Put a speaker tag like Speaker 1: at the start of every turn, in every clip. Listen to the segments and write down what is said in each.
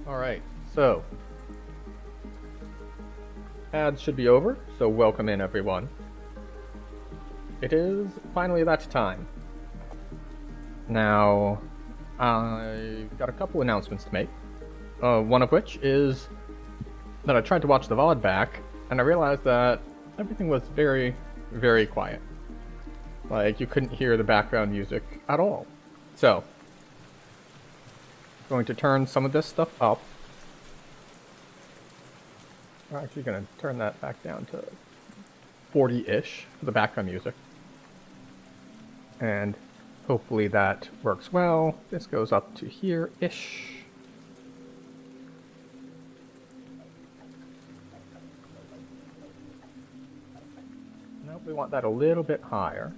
Speaker 1: Alright, so ads should be over, so welcome in everyone. It is finally that time. Now, I've got a couple announcements to make. One of which is that I tried to watch the VOD back, and I realized that everything was very, very quiet. Like, you couldn't hear the background music at all. So, going to turn some of this stuff up. We're actually going to turn that back down to 40-ish for the background music. And hopefully that works well. This goes up to here-ish. Nope, we want that a little bit higher.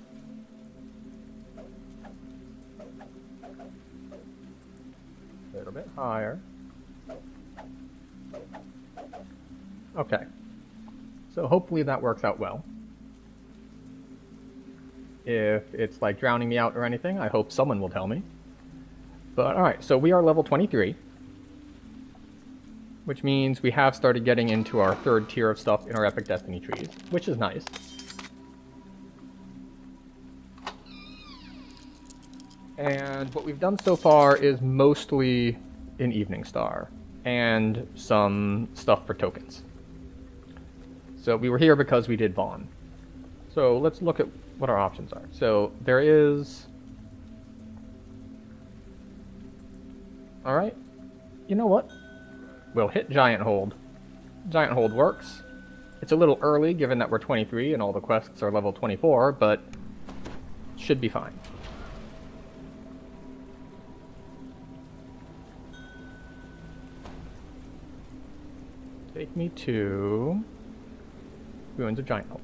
Speaker 1: A little bit higher. Okay. So hopefully that works out well. If it's like drowning me out or anything, I hope someone will tell me. But alright, so we are level 23. Which means we have started getting into our third tier of stuff in our Epic Destiny trees, which is nice. And what we've done so far is mostly in Evening Star, and some stuff for tokens. So we were here because we did Vaughn. So let's look at what our options are. So there is... Alright, you know what? We'll hit Giant Hold. Giant Hold works. It's a little early given that we're 23 and all the quests are level 24, but should be fine. Take me to Ruins of Giant Hold.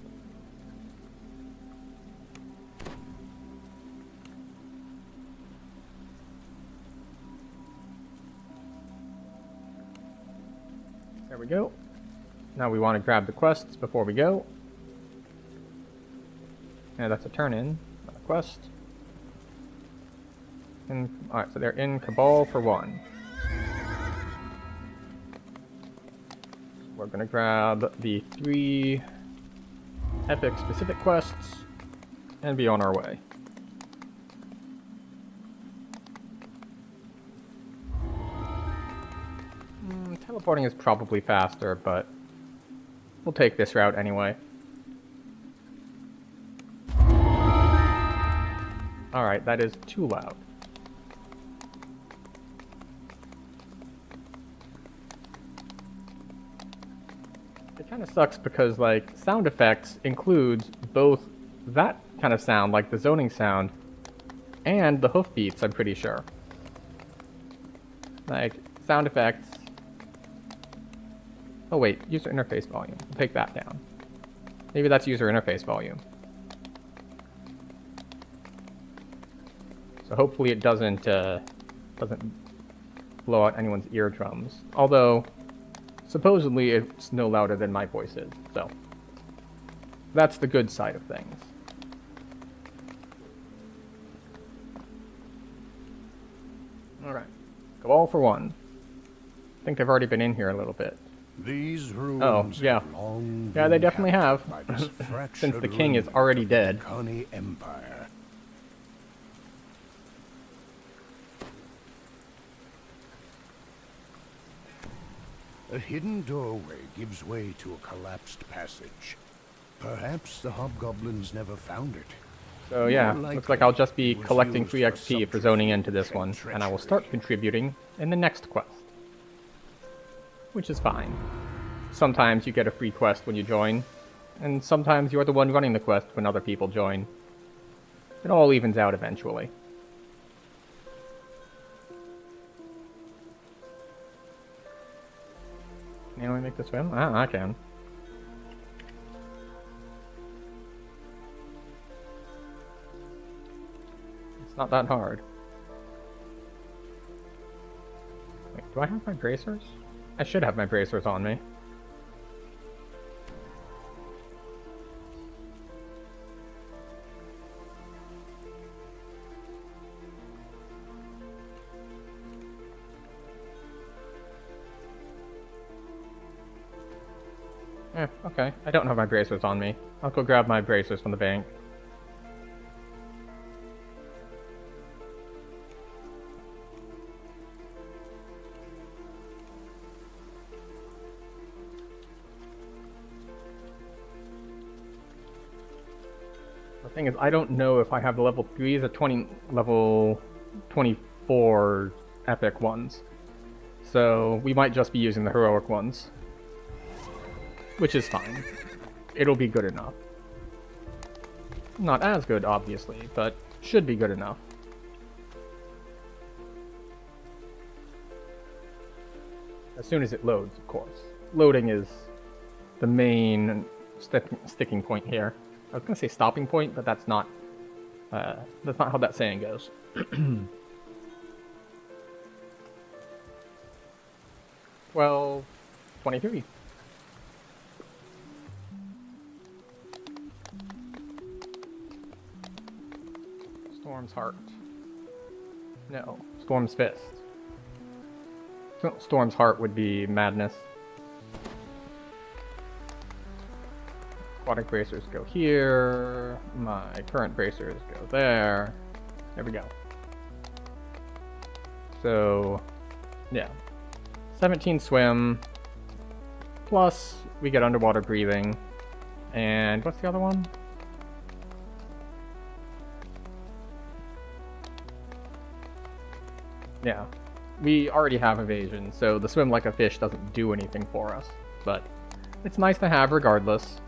Speaker 1: There we go. Now we want to grab the quests before we go. And that's a turn-in, not a quest. Alright, so they're in Cabal for 1. We're gonna grab the 3 epic specific quests and be on our way. Teleporting is probably faster, but we'll take this route anyway. Alright, that is too loud. It kind of sucks because, like, sound effects includes both that kind of sound, like the zoning sound, and the hoofbeats, I'm pretty sure. Like, sound effects... Oh wait, user interface volume. We'll take that down. Maybe that's user interface volume. So hopefully it doesn't blow out anyone's eardrums. Although, supposedly it's no louder than my voice is, so that's the good side of things. Alright. Go all for 1. I think they've already been in here a little bit.
Speaker 2: These rooms
Speaker 1: oh, yeah. Yeah, they definitely have. Since the king is already dead.
Speaker 2: Connie Empire. A hidden doorway gives way to a collapsed passage. Perhaps the hobgoblins never found it.
Speaker 1: So yeah, looks like I'll just be collecting free XP for zoning into this one, and I will start contributing in the next quest. Which is fine. Sometimes you get a free quest when you join, and sometimes you're the one running the quest when other people join. It all evens out eventually. Can anyone make the swim? Ah, I can. It's not that hard. Wait, do I have my bracers? I should have my bracers on me. Okay. I don't have my bracers on me. I'll go grab my bracers from the bank. The thing is, I don't know if I have the level 3s or level 24 epic ones. So we might just be using the heroic ones. Which is fine. It'll be good enough. Not as good, obviously, but should be good enough. As soon as it loads, of course. Loading is the main sticking point here. I was gonna say stopping point, but that's not how that saying goes. 12:23. Storm's Heart. No, Storm's Fist. Storm's Heart would be Madness. Aquatic bracers go here. My current bracers go there. There we go. So, yeah. 17 swim. Plus, we get underwater breathing. And what's the other one? Yeah. We already have evasion, so the swim like a fish doesn't do anything for us. But it's nice to have regardless.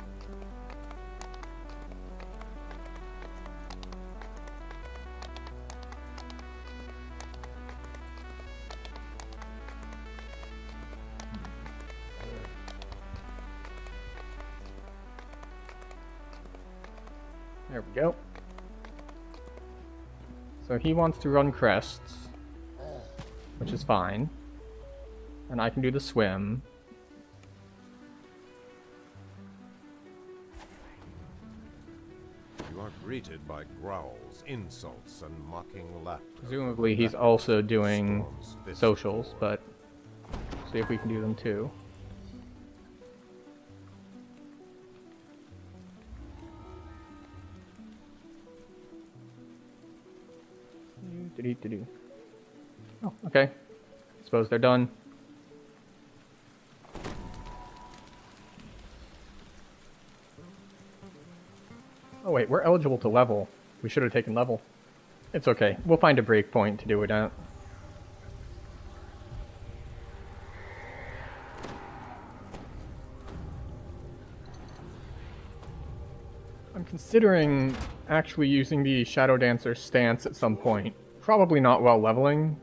Speaker 1: There we go. So he wants to run crests, which is fine. And I can do the swim.
Speaker 3: You are greeted by growls, insults, and mocking laughter.
Speaker 1: Presumably he's also doing socials, but see if we can do them too. Oh, okay. Suppose they're done. Oh wait, we're eligible to level. We should have taken level. It's okay. We'll find a breakpoint to do it at. I'm considering actually using the Shadow Dancer stance at some point. Probably not while leveling,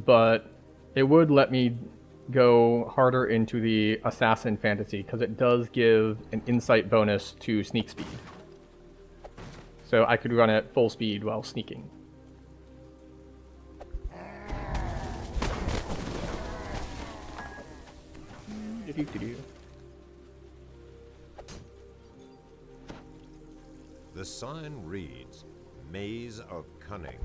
Speaker 1: but it would let me go harder into the Assassin fantasy, because it does give an insight bonus to sneak speed. So I could run at full speed while sneaking.
Speaker 3: The sign reads, Maze of Cunning.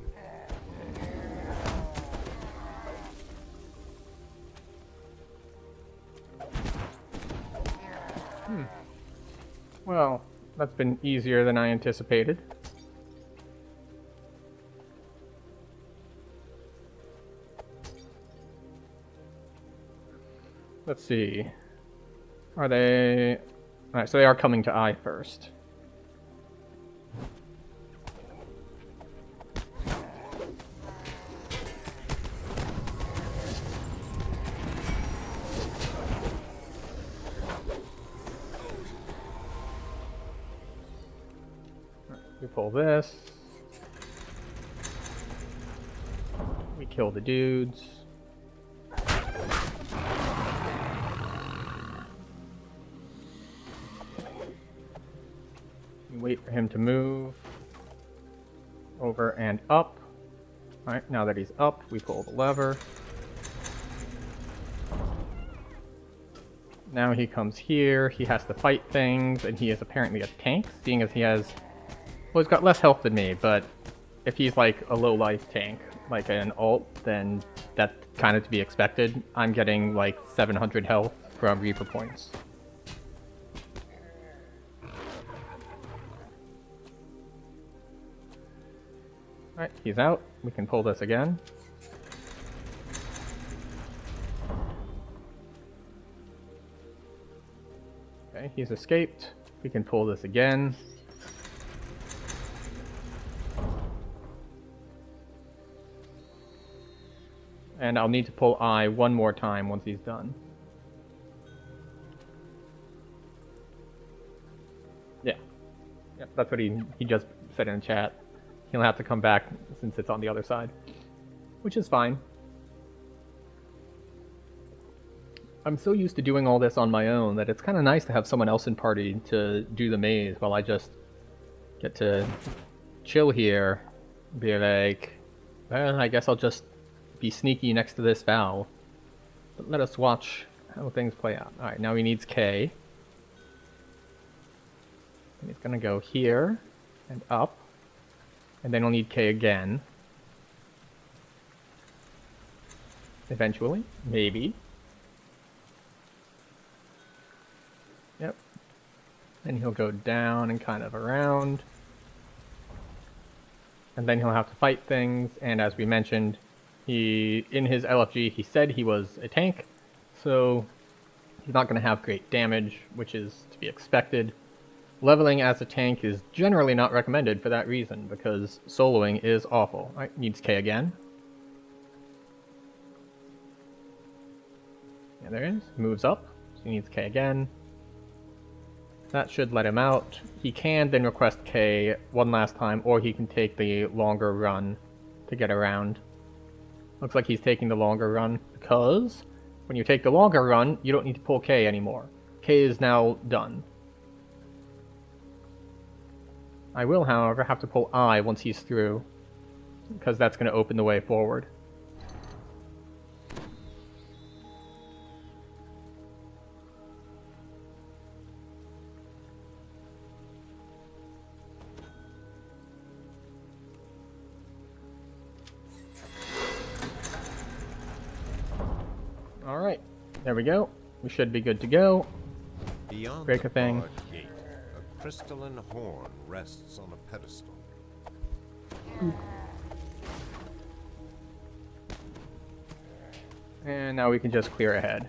Speaker 1: Well, that's been easier than I anticipated. Let's see. Are they... Alright, so they are coming to I first. We pull this. We kill the dudes. We wait for him to move. Over and up. Alright, now that he's up, we pull the lever. Now he comes here, he has to fight things, and he is apparently a tank, seeing as he has... Well, he's got less health than me, but if he's like a low-life tank, like an ult, then that's kind of to be expected. I'm getting like 700 health from Reaper points. Alright, he's out. We can pull this again. Okay, he's escaped. We can pull this again. And I'll need to pull I one more time once he's done. Yeah. Yep, that's what he just said in the chat. He'll have to come back since it's on the other side. Which is fine. I'm so used to doing all this on my own that it's kind of nice to have someone else in party to do the maze while I just get to chill here. Be like, well, I guess I'll just be sneaky next to this valve. But let us watch how things play out. Alright, now he needs K. And he's gonna go here and up. And then he'll need K again. Eventually. Maybe. Yep. Then he'll go down and kind of around. And then he'll have to fight things, and as we mentioned, in his LFG, he said he was a tank, so he's not going to have great damage, which is to be expected. Leveling as a tank is generally not recommended for that reason, because soloing is awful. Alright, needs K again. Yeah, there it is. Moves up, so he needs K again. That should let him out. He can then request K one last time, or he can take the longer run to get around. Looks like he's taking the longer run, because when you take the longer run, you don't need to pull K anymore. K is now done. I will, however, have to pull I once he's through, because that's going to open the way forward. Alright, there we go. We should be good to go.
Speaker 3: Beyond
Speaker 1: Break a thing.
Speaker 3: barred gate, a crystalline horn rests on a pedestal.
Speaker 1: And now we can just clear ahead.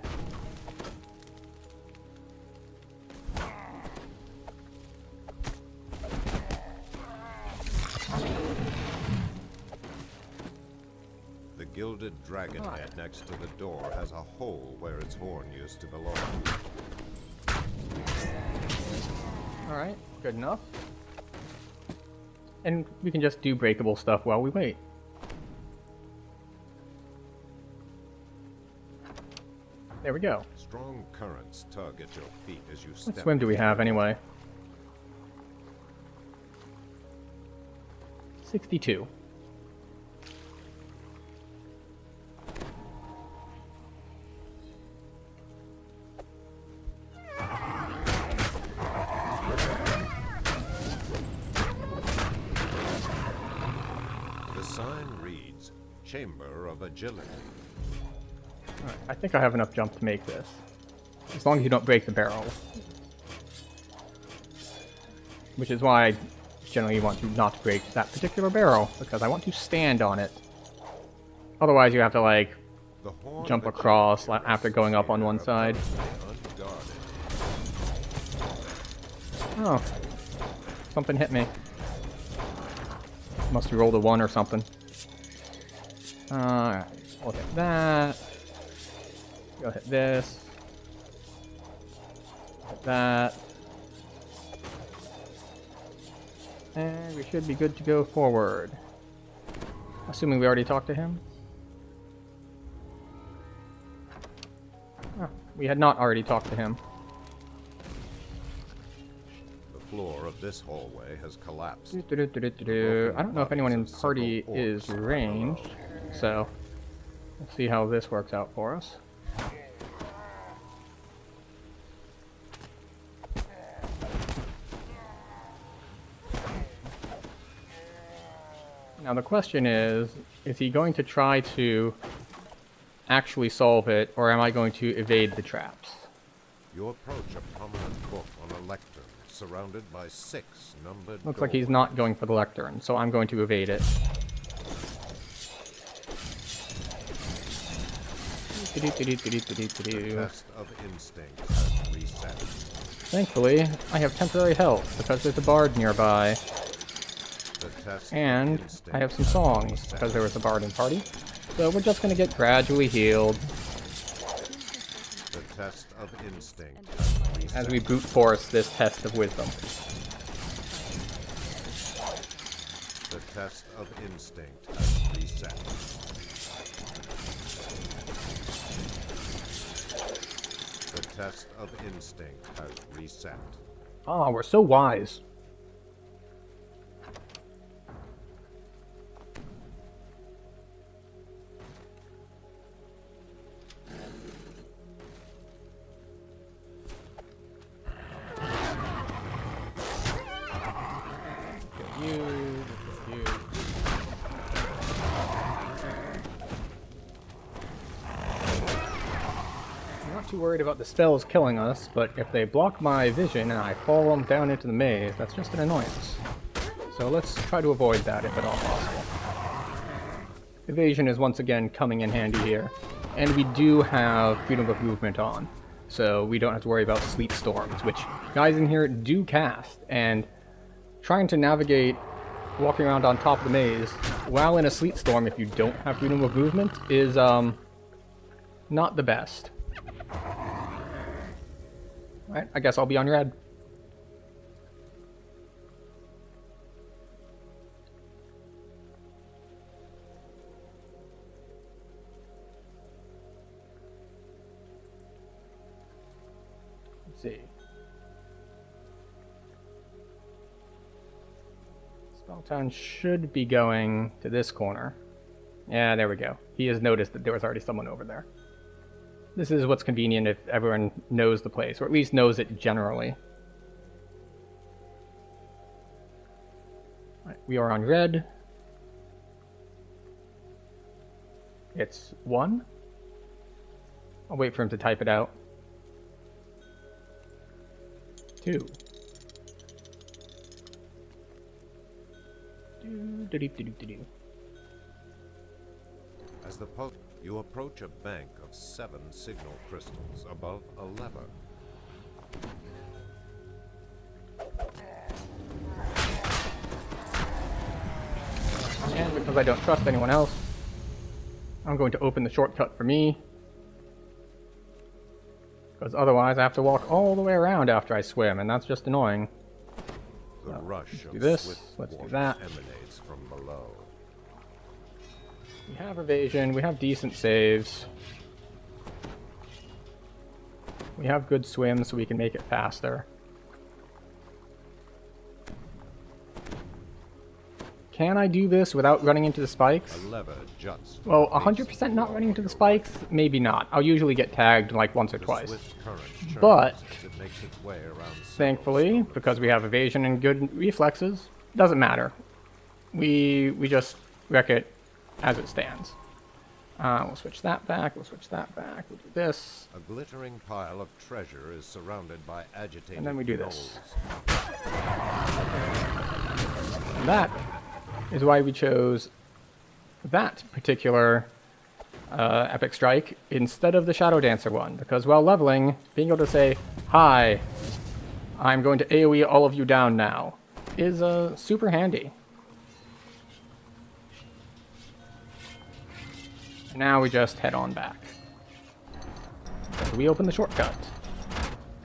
Speaker 3: The gilded dragon head next to the door has a hole where its horn used to belong.
Speaker 1: Alright, good enough. And we can just do breakable stuff while we wait. There we go.
Speaker 3: Strong currents tug at your feet as you
Speaker 1: What
Speaker 3: step.
Speaker 1: swim do we have anyway? 62.
Speaker 3: The sign reads, Chamber of Agility.
Speaker 1: Alright, I think I have enough jump to make this. As long as you don't break the barrel. Which is why I generally want to not break that particular barrel, because I want to stand on it. Otherwise you have to, like,
Speaker 3: The horn
Speaker 1: jump
Speaker 3: of
Speaker 1: across
Speaker 3: Agility
Speaker 1: after going up on one
Speaker 3: rests
Speaker 1: side.
Speaker 3: unguarded.
Speaker 1: Oh. Something hit me. Must have rolled a 1 or something. Alright, we'll hit that. Go hit this. Hit that. And we should be good to go forward. Assuming we already talked to him. Oh, we had not already talked to him.
Speaker 3: The floor of this hallway has collapsed.
Speaker 1: I don't know if anyone in party is ranged, so let's see how this works out for us. Now the question is he going to try to actually solve it, or am I going to evade the traps?
Speaker 3: You approach a prominent book on a lectern, surrounded by 6 numbered
Speaker 1: Looks like he's not going for the lectern, so I'm going to evade it.
Speaker 3: Test of instinct has reset.
Speaker 1: Thankfully, I have temporary health because there's a bard nearby.
Speaker 3: The test
Speaker 1: And
Speaker 3: of instinct
Speaker 1: I have some
Speaker 3: has
Speaker 1: songs
Speaker 3: reset.
Speaker 1: because there was a bard in party. So we're just gonna get gradually healed
Speaker 3: The test of instinct has reset.
Speaker 1: as we brute force this test of wisdom.
Speaker 3: The test of instinct has reset. The test of instinct has reset.
Speaker 1: Ah, we're so wise. Get you, get you. I'm not too worried about the spells killing us, but if they block my vision and I fall them down into the maze, that's just an annoyance. So let's try to avoid that if at all possible. Evasion is once again coming in handy here, and we do have freedom of movement on, so we don't have to worry about sleep storms, which guys in here do cast, and trying to navigate walking around on top of the maze while in a sleet storm if you don't have freedom of movement is not the best. Alright, I guess I'll be on red. Let's see. Spelltown should be going to this corner. Yeah, there we go. He has noticed that there was already someone over there. This is what's convenient if everyone knows the place, or at least knows it generally. Right, we are on red. It's 1. I'll wait for him to type it out. 2. Do-do-do-do-do-do.
Speaker 3: As the pulse, you approach a bank of 7 signal crystals above a lever.
Speaker 1: And because I don't trust anyone else, I'm going to open the shortcut for me. Because otherwise I have to walk all the way around after I swim, and that's just annoying.
Speaker 3: The rush
Speaker 1: do
Speaker 3: of
Speaker 1: this,
Speaker 3: swift
Speaker 1: let's do
Speaker 3: water
Speaker 1: that.
Speaker 3: emanates from below.
Speaker 1: We have evasion, we have decent saves. We have good swims so we can make it faster. Can I do this without running into the spikes?
Speaker 3: A lever juts. from
Speaker 1: Well,
Speaker 3: the base
Speaker 1: 100%
Speaker 3: of
Speaker 1: not
Speaker 3: the
Speaker 1: running into the
Speaker 3: wall.
Speaker 1: spikes? Maybe not. I'll usually get tagged like once or
Speaker 3: The
Speaker 1: twice.
Speaker 3: swift current churns
Speaker 1: But
Speaker 3: as it makes its way around several
Speaker 1: Thankfully,
Speaker 3: stone
Speaker 1: because we have evasion and good reflexes, doesn't matter. We just wreck it as it stands. We'll switch that back, we'll switch that back, we'll do this,
Speaker 3: A glittering pile of treasure is surrounded by agitated
Speaker 1: and then we do this.
Speaker 3: gnolls.
Speaker 1: And that is why we chose that particular Epic Strike instead of the Shadow Dancer one, because while leveling, being able to say, "Hi, I'm going to AoE all of you down now," is super handy. Now we just head on back. So we open the shortcut,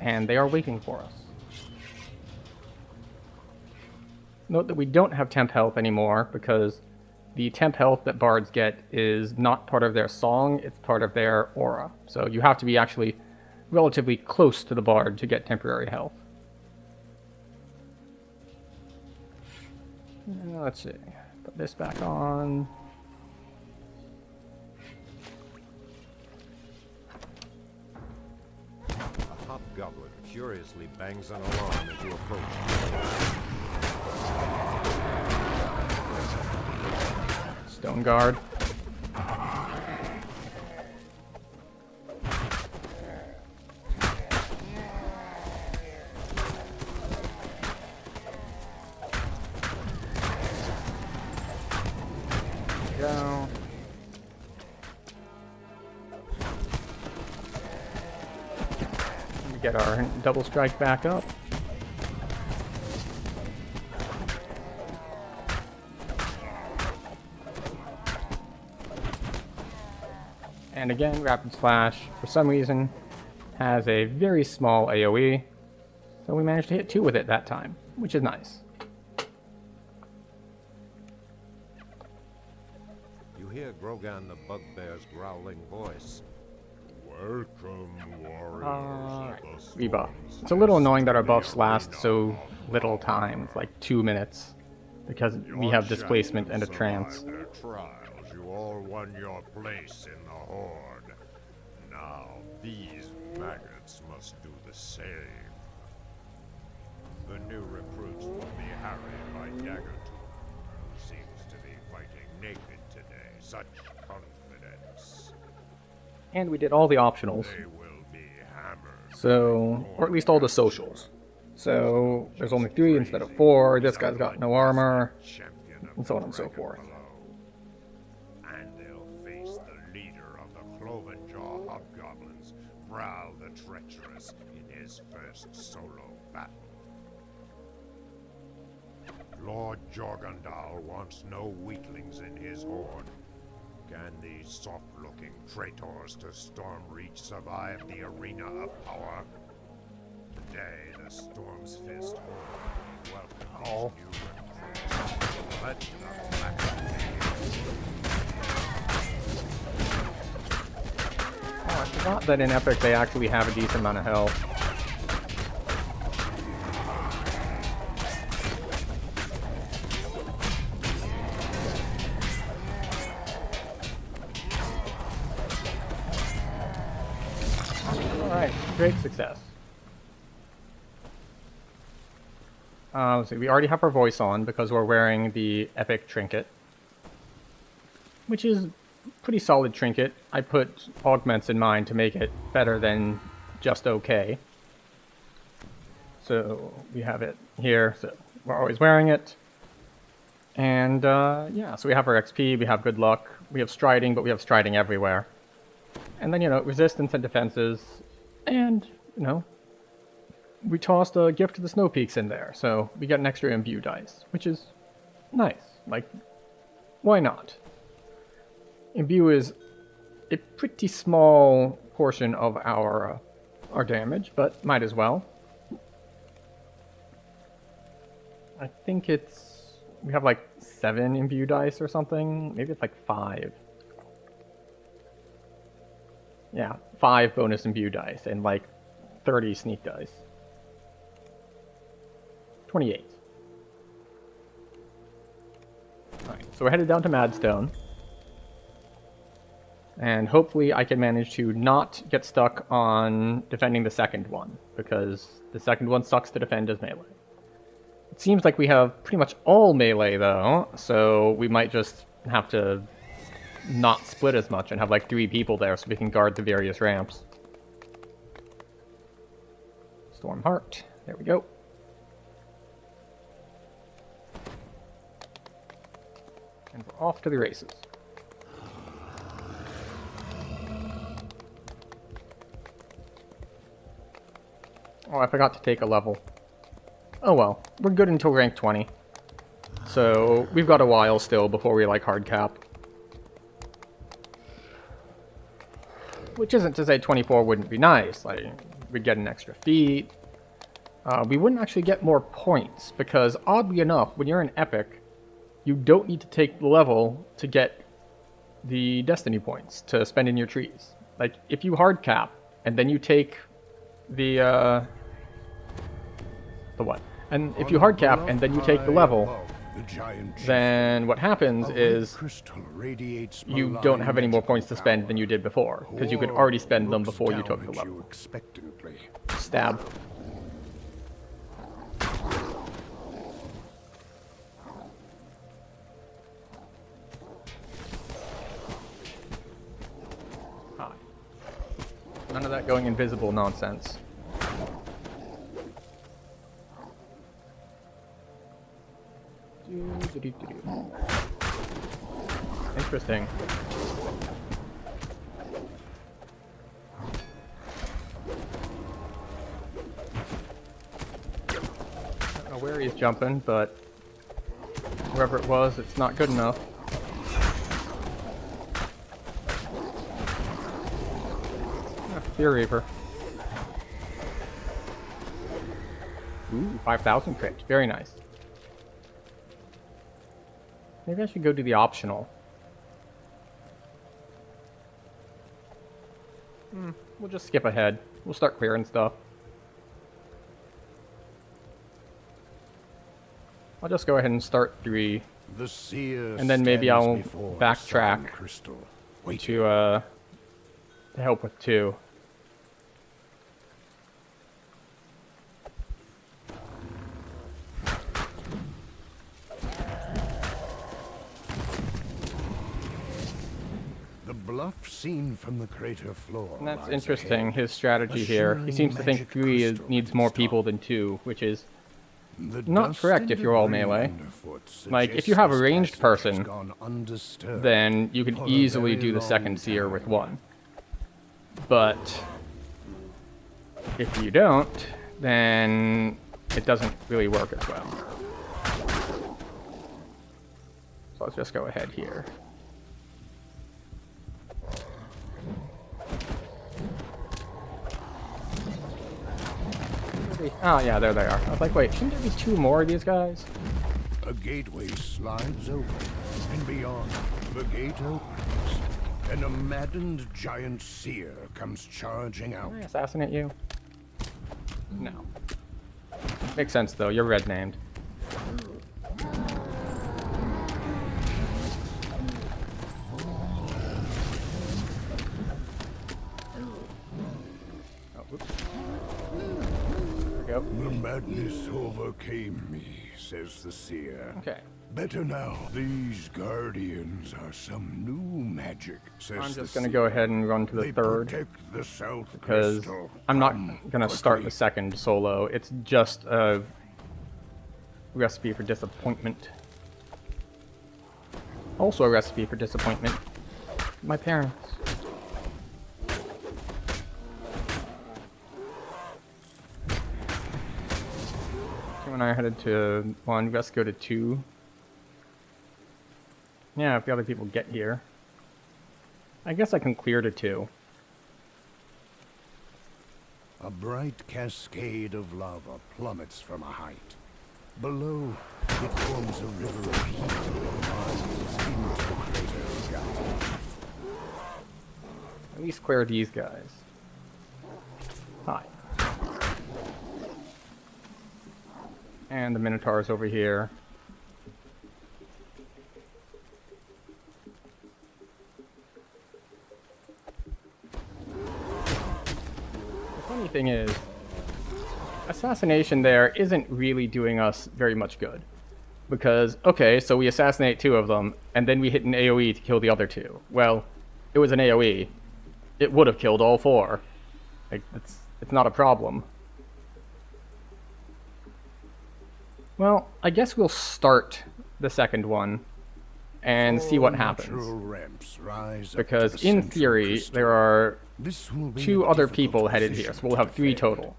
Speaker 1: and they are waiting for us. Note that we don't have temp health anymore because the temp health that bards get is not part of their song, it's part of their aura. So you have to be actually relatively close to the bard to get temporary health. Let's see. Put this back on.
Speaker 3: A hobgoblin curiously bangs an alarm as you approach.
Speaker 1: Stone guard. Go. get our double strike back up. And again, Rapid Splash, for some reason, has a very small AoE, so we managed to hit 2 with it that time, which is nice.
Speaker 3: You hear Grogan the Bugbear's growling voice. Welcome, warriors of the
Speaker 1: Rebuff.
Speaker 3: storms.
Speaker 1: It's a little annoying that our buffs last so little time, it's like 2 minutes, because we have displacement and a trance.
Speaker 3: Survived their trials. You all won your place in the Horde. Now these maggots must do the same. The new recruits will be harried by Daggertooth, who seems to be fighting naked today. Such confidence.
Speaker 1: And we did all the optionals,
Speaker 3: They will be hammered.
Speaker 1: so, or at least all the socials. So, there's only 3 instead of 4, this guy's got no armor,
Speaker 3: Champion of
Speaker 1: and so on
Speaker 3: the
Speaker 1: and so
Speaker 3: Dragon
Speaker 1: forth.
Speaker 3: below. And they'll face the leader of the Clovenjaw Hobgoblins, Bral the Treacherous, in his first solo battle. Lord Jorgandal wants no weaklings in his horde. Can these soft-looking traitors to Stormreach survive the arena of power? Today, the Storm's Fist horde welcomes new recruits. Let the battle begin.
Speaker 1: Oh, I forgot that in Epic they actually have a decent amount of health. Alright, great success. Let's see, we already have our voice on because we're wearing the Epic Trinket, which is pretty solid trinket. I put augments in mine to make it better than just okay. So we have it here, so we're always wearing it. And yeah, so we have our XP, we have good luck, we have striding, but we have striding everywhere. And then, you know, resistance and defenses, and, you know, we tossed a Gift to the Snow Peaks in there, so we get an extra imbue dice, which is nice. Like, why not? Imbue is a pretty small portion of our damage, but might as well. I think we have like 7 imbue dice or something. Maybe it's like 5. Yeah, 5 bonus imbue dice and like 30 sneak dice. 28. Alright, so we're headed down to Madstone. And hopefully I can manage to not get stuck on defending the second one, because the second one sucks to defend as melee. It seems like we have pretty much all melee though, so we might just have to not split as much and have like 3 people there so we can guard the various ramps. Stormheart, there we go. And we're off to the races. Oh, I forgot to take a level. Oh well, we're good until rank 20. So, we've got a while still before we like hard cap. Which isn't to say 24 wouldn't be nice, like, we'd get an extra feat. We wouldn't actually get more points, because oddly enough, when you're in Epic, you don't need to take the level to get the Destiny points to spend in your trees. Like, if you hard cap, and then you take the what? And if you hard cap, and then you take the level, then what happens is you don't have any more points to spend than you did before, because you could already spend them before you took the level. Stab. Ah. None of that going invisible nonsense. Interesting. know where he's jumping, but whoever it was, it's not good enough. Fear Reaver. Ooh, 5,000 crit. Very nice. Maybe I should go do the optional. We'll just skip ahead. We'll start clearing stuff. I'll just go ahead and start 3.
Speaker 2: The seer
Speaker 1: And then maybe
Speaker 2: stands
Speaker 1: I'll
Speaker 2: before the
Speaker 1: backtrack
Speaker 2: sun crystal, waiting.
Speaker 1: to help with 2.
Speaker 2: The bluff seen from the crater floor.
Speaker 1: And that's
Speaker 2: lies
Speaker 1: interesting,
Speaker 2: ahead.
Speaker 1: his strategy
Speaker 2: A
Speaker 1: here. He
Speaker 2: shimmering
Speaker 1: seems to think
Speaker 2: magic
Speaker 1: 3
Speaker 2: crystal
Speaker 1: needs
Speaker 2: at
Speaker 1: more
Speaker 2: its
Speaker 1: people
Speaker 2: top.
Speaker 1: than 2, which is
Speaker 2: The
Speaker 1: not
Speaker 2: dust
Speaker 1: correct
Speaker 2: and
Speaker 1: if you're all
Speaker 2: debris
Speaker 1: melee.
Speaker 2: underfoot
Speaker 1: Like, if you
Speaker 2: suggests
Speaker 1: have a
Speaker 2: this
Speaker 1: ranged
Speaker 2: passage
Speaker 1: person,
Speaker 2: has gone undisturbed
Speaker 1: then you can
Speaker 2: for a
Speaker 1: easily
Speaker 2: very
Speaker 1: do the
Speaker 2: long
Speaker 1: second seer
Speaker 2: time.
Speaker 1: with 1. But if you don't, then it doesn't really work as well. So let's just go ahead here. Oh yeah, there they are. I was like, wait, shouldn't there be 2 more of these guys?
Speaker 2: A gateway slides open, and beyond, the gate opens, and a maddened giant seer comes charging out.
Speaker 1: Can I assassinate you? No. Makes sense though, you're red named. Oh, whoops. There we go.
Speaker 2: The madness overcame me, says the seer.
Speaker 1: Okay.
Speaker 2: Better now. These guardians are some new magic, says
Speaker 1: I'm
Speaker 2: the
Speaker 1: just gonna
Speaker 2: seer.
Speaker 1: go ahead and run to the
Speaker 2: They
Speaker 1: 3rd.
Speaker 2: protect the south
Speaker 1: Because
Speaker 2: crystal.
Speaker 1: I'm not
Speaker 2: Come
Speaker 1: gonna start
Speaker 2: quickly.
Speaker 1: the 2nd solo. It's just a recipe for disappointment. Also a recipe for disappointment. My parents. Tim and I are headed to 1. Let's go to 2. Yeah, if the other people get here. I guess I can clear to 2.
Speaker 2: A bright cascade of lava plummets from a height. Below, it forms a river of heat that rises into the crater's gut.
Speaker 1: At least clear these guys. Hi. And the Minotaur's over here. The funny thing is, assassination there isn't really doing us very much good. Because, okay, so we assassinate 2 of them, and then we hit an AoE to kill the other 2. Well, it was an AoE. It would have killed all 4. Like, it's not a problem. Well, I guess we'll start the 2nd one and see what happens.
Speaker 2: Natural ramps rise up
Speaker 1: Because
Speaker 2: to the
Speaker 1: in
Speaker 2: central
Speaker 1: theory,
Speaker 2: crystal.
Speaker 1: there are
Speaker 2: This will be
Speaker 1: 2
Speaker 2: a
Speaker 1: other
Speaker 2: difficult
Speaker 1: people headed here,
Speaker 2: position
Speaker 1: so we'll have
Speaker 2: to
Speaker 1: 3
Speaker 2: defend.
Speaker 1: total.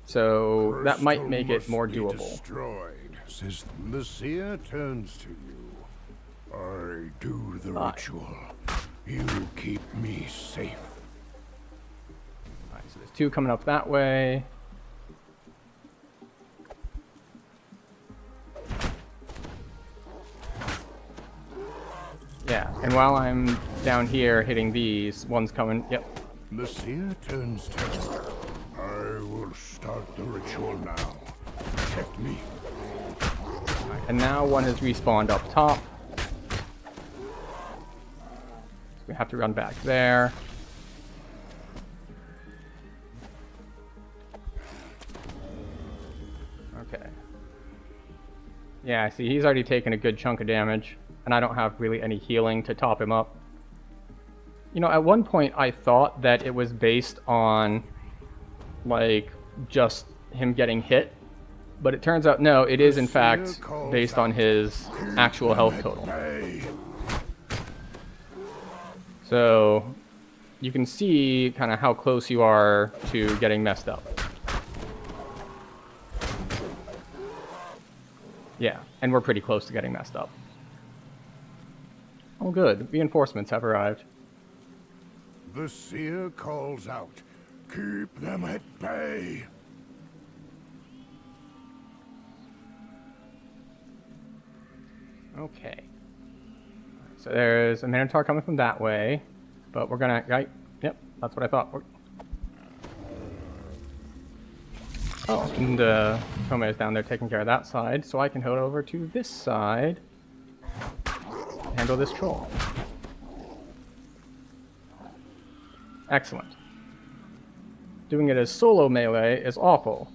Speaker 1: So that might
Speaker 2: Crystal
Speaker 1: make it
Speaker 2: must
Speaker 1: more
Speaker 2: be
Speaker 1: doable.
Speaker 2: Destroyed, says the seer turns to you. I do the
Speaker 1: Fine.
Speaker 2: ritual. You keep me safe.
Speaker 1: Alright, so there's 2 coming up that way. Yeah, and while I'm down here hitting these, one's coming. Yep.
Speaker 2: The seer turns to you. I will start the ritual now. Protect me.
Speaker 1: And now one has respawned up top. So we have to run back there. Okay. Yeah, I see he's already taken a good chunk of damage, and I don't have really any healing to top him up. You know, at one point I thought that it was based on, like, just him getting hit, but it turns out no, it is in fact based on his actual health total.
Speaker 2: Hey,
Speaker 1: So you can see kind of how close you are to getting messed up. Yeah, and we're pretty close to getting messed up. Oh good, reinforcements have arrived.
Speaker 2: The seer calls out, keep them at bay.
Speaker 1: Okay. So there's a Minotaur coming from that way, but we're gonna, right? Yep, that's what I thought. Oh, and Tome is down there taking care of that side, so I can head over to this side, handle this troll. Excellent. Doing it as solo melee is awful.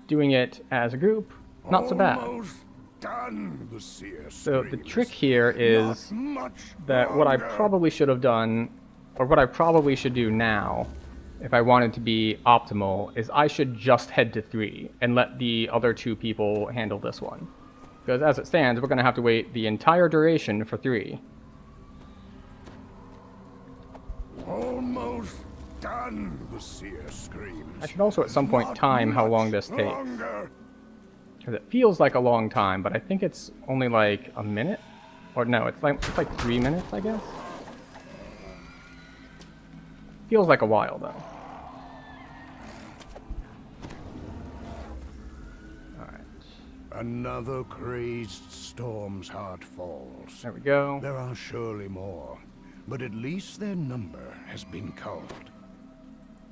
Speaker 1: Doing it as a group, not so bad.
Speaker 2: Almost done, the seer
Speaker 1: So the
Speaker 2: screams.
Speaker 1: trick here is
Speaker 2: Not much
Speaker 1: that what I
Speaker 2: longer.
Speaker 1: probably should have done, or what I probably should do now, if I wanted to be optimal, is I should just head to 3 and let the other 2 people handle this one. Because as it stands, we're going to have to wait the entire duration for 3.
Speaker 2: Almost done, the seer screams.
Speaker 1: I should also at some point
Speaker 2: Not
Speaker 1: time how long
Speaker 2: much
Speaker 1: this takes.
Speaker 2: longer.
Speaker 1: Because it feels like a long time, but I think it's only like a minute? Or no, it's like 3 minutes, I guess? Feels like a while, though. Alright.
Speaker 2: Another crazed storm's heart falls.
Speaker 1: There we go.
Speaker 2: There are surely more, but at least their number has been culled.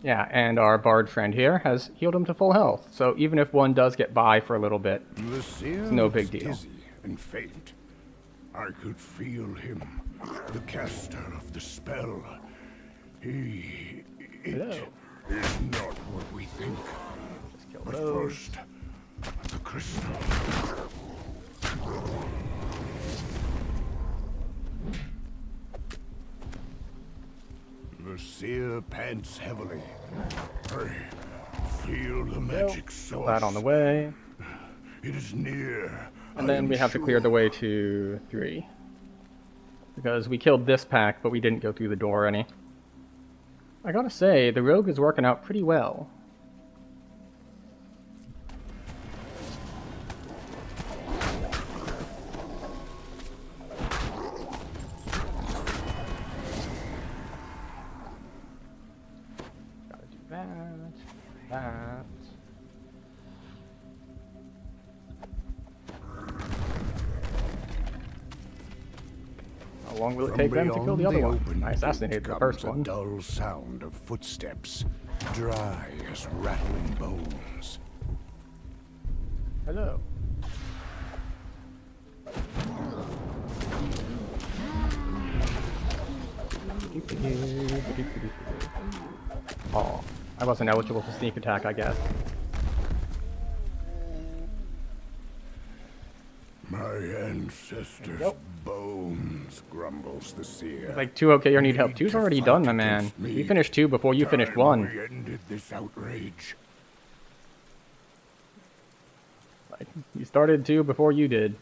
Speaker 1: Yeah, and our bard friend here has healed him to full health. So even if one does get by for a little bit,
Speaker 2: The seer
Speaker 1: no
Speaker 2: looks
Speaker 1: big deal.
Speaker 2: dizzy and faint. I could feel him, the caster of the spell. It
Speaker 1: Hello.
Speaker 2: is not what we think.
Speaker 1: kill
Speaker 2: But
Speaker 1: those.
Speaker 2: first, the crystal. The seer pants heavily. I feel the magic
Speaker 1: Kill
Speaker 2: source.
Speaker 1: that on the way.
Speaker 2: It is near.
Speaker 1: And then we have to clear the way to 3. Because we killed this pack, but we didn't go through the door any. I gotta say, the rogue is working out pretty well. Gotta do that, that. How long will it take them to kill the other one? I assassinated the first
Speaker 2: A
Speaker 1: one.
Speaker 2: dull sound of footsteps, dry as rattling bones.
Speaker 1: Hello. Oh, I wasn't eligible for sneak attack, I guess.
Speaker 2: My ancestors'
Speaker 1: Yep.
Speaker 2: bones, grumbles the seer.
Speaker 1: Like 2 okay, you need help.
Speaker 2: Need
Speaker 1: 2's
Speaker 2: to
Speaker 1: already
Speaker 2: fight
Speaker 1: done, my man.
Speaker 2: against me.
Speaker 1: You finished 2 before you finished
Speaker 2: Time
Speaker 1: 1.
Speaker 2: we ended this outrage.
Speaker 1: Like, you started 2 before you did.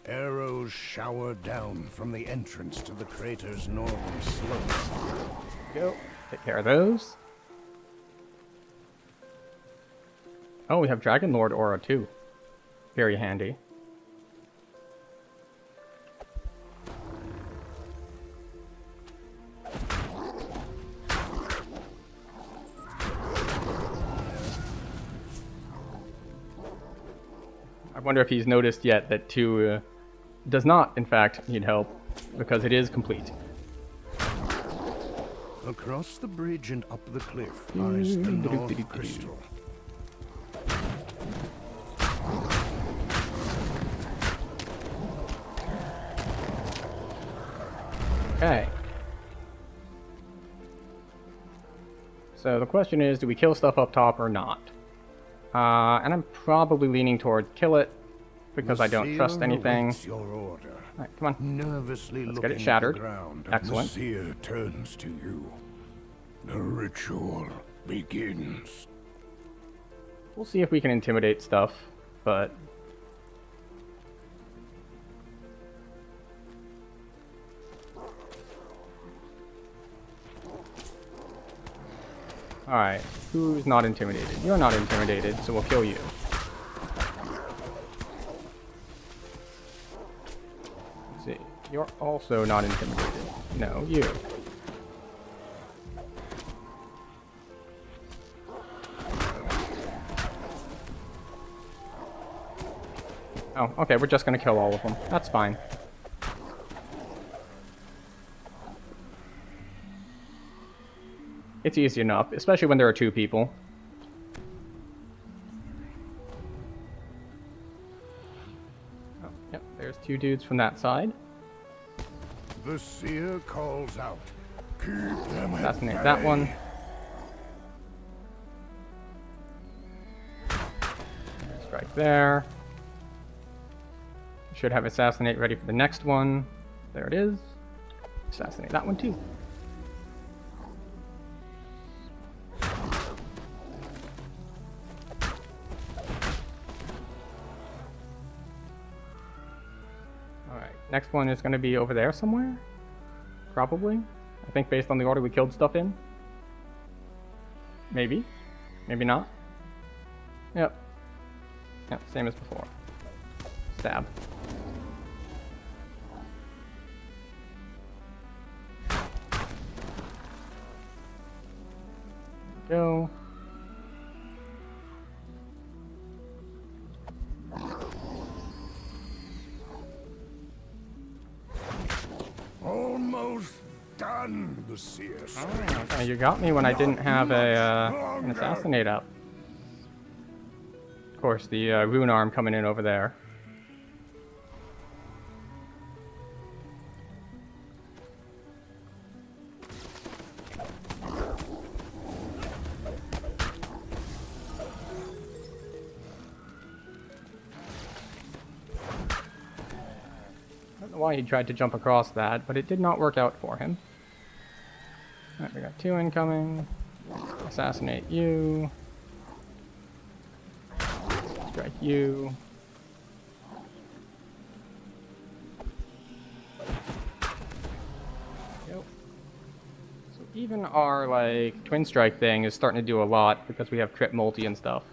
Speaker 2: Arrows shower down from the entrance to the crater's northern slope.
Speaker 1: Go. Take care of those. Oh, we have Dragon Lord Aura too. Very handy. I wonder if he's noticed yet that 2 does not, in fact, need help, because it is complete.
Speaker 2: Across the bridge and up the cliff lies the North Crystal.
Speaker 1: Okay. So the question is, do we kill stuff up top or not? And I'm probably leaning toward kill it, because I don't trust
Speaker 2: Seer
Speaker 1: anything.
Speaker 2: awaits your order.
Speaker 1: Alright, come on.
Speaker 2: Nervously
Speaker 1: Let's
Speaker 2: looking
Speaker 1: get it
Speaker 2: at the
Speaker 1: shattered.
Speaker 2: ground,
Speaker 1: Excellent.
Speaker 2: The seer turns to you. The ritual begins.
Speaker 1: We'll see if we can intimidate stuff, but... Alright, who's not intimidated? You're not intimidated, so we'll kill you. Let's see. You're also not intimidated. No, you. Oh, okay, we're just gonna kill all of them. That's fine. It's easy enough, especially when there are two people. Oh, yep, there's two dudes from that side.
Speaker 2: The seer calls out. Keep them at
Speaker 1: Assassinate
Speaker 2: bay.
Speaker 1: that one. Strike there. Should have assassinate ready for the next one. There it is. Assassinate that one too. Alright, next one is going to be over there somewhere. Probably. I think based on the order we killed stuff in. Maybe. Maybe not. Yep. Yep, same as before. Stab. Go.
Speaker 2: Almost done, the seer says.
Speaker 1: Oh, you got me when I didn't have a an assassinate up. Of course, the rune arm coming in over there. I don't know why he tried to jump across that, but it did not work out for him. Alright, we got two incoming. Assassinate you. Strike you. Yep. So even our, like, twin strike thing is starting to do a lot because we have crit multi and stuff.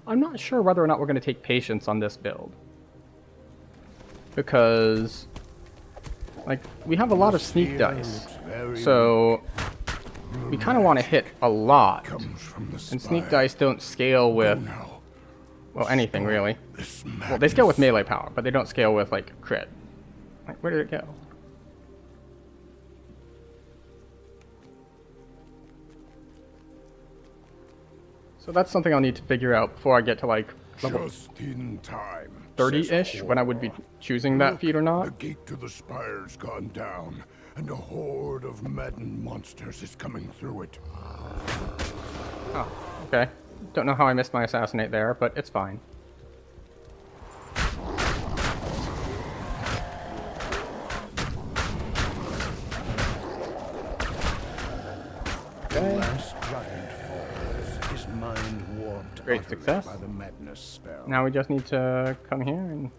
Speaker 1: I'm not sure whether or not we're going to take patience on this build. Because, like, we have a lot of sneak dice. So, we kind of want to hit a lot. And sneak dice don't scale with, well, anything really. Well, they scale with melee power, but they don't scale with, like, crit. Like, where did it go? So that's something I'll need to figure out before I get to, like, level
Speaker 2: Just in time.
Speaker 1: 30-ish, when I would be choosing that feat or
Speaker 2: The
Speaker 1: not.
Speaker 2: gate to the spire's gone down, and a horde of maddened monsters is coming through it.
Speaker 1: Oh, okay. Don't know how I missed my assassinate there, but it's fine. Okay.
Speaker 2: Last giant falls, his mind warped
Speaker 1: Great
Speaker 2: utterly
Speaker 1: success.
Speaker 2: by the madness spell.
Speaker 1: Now we just need to come here and...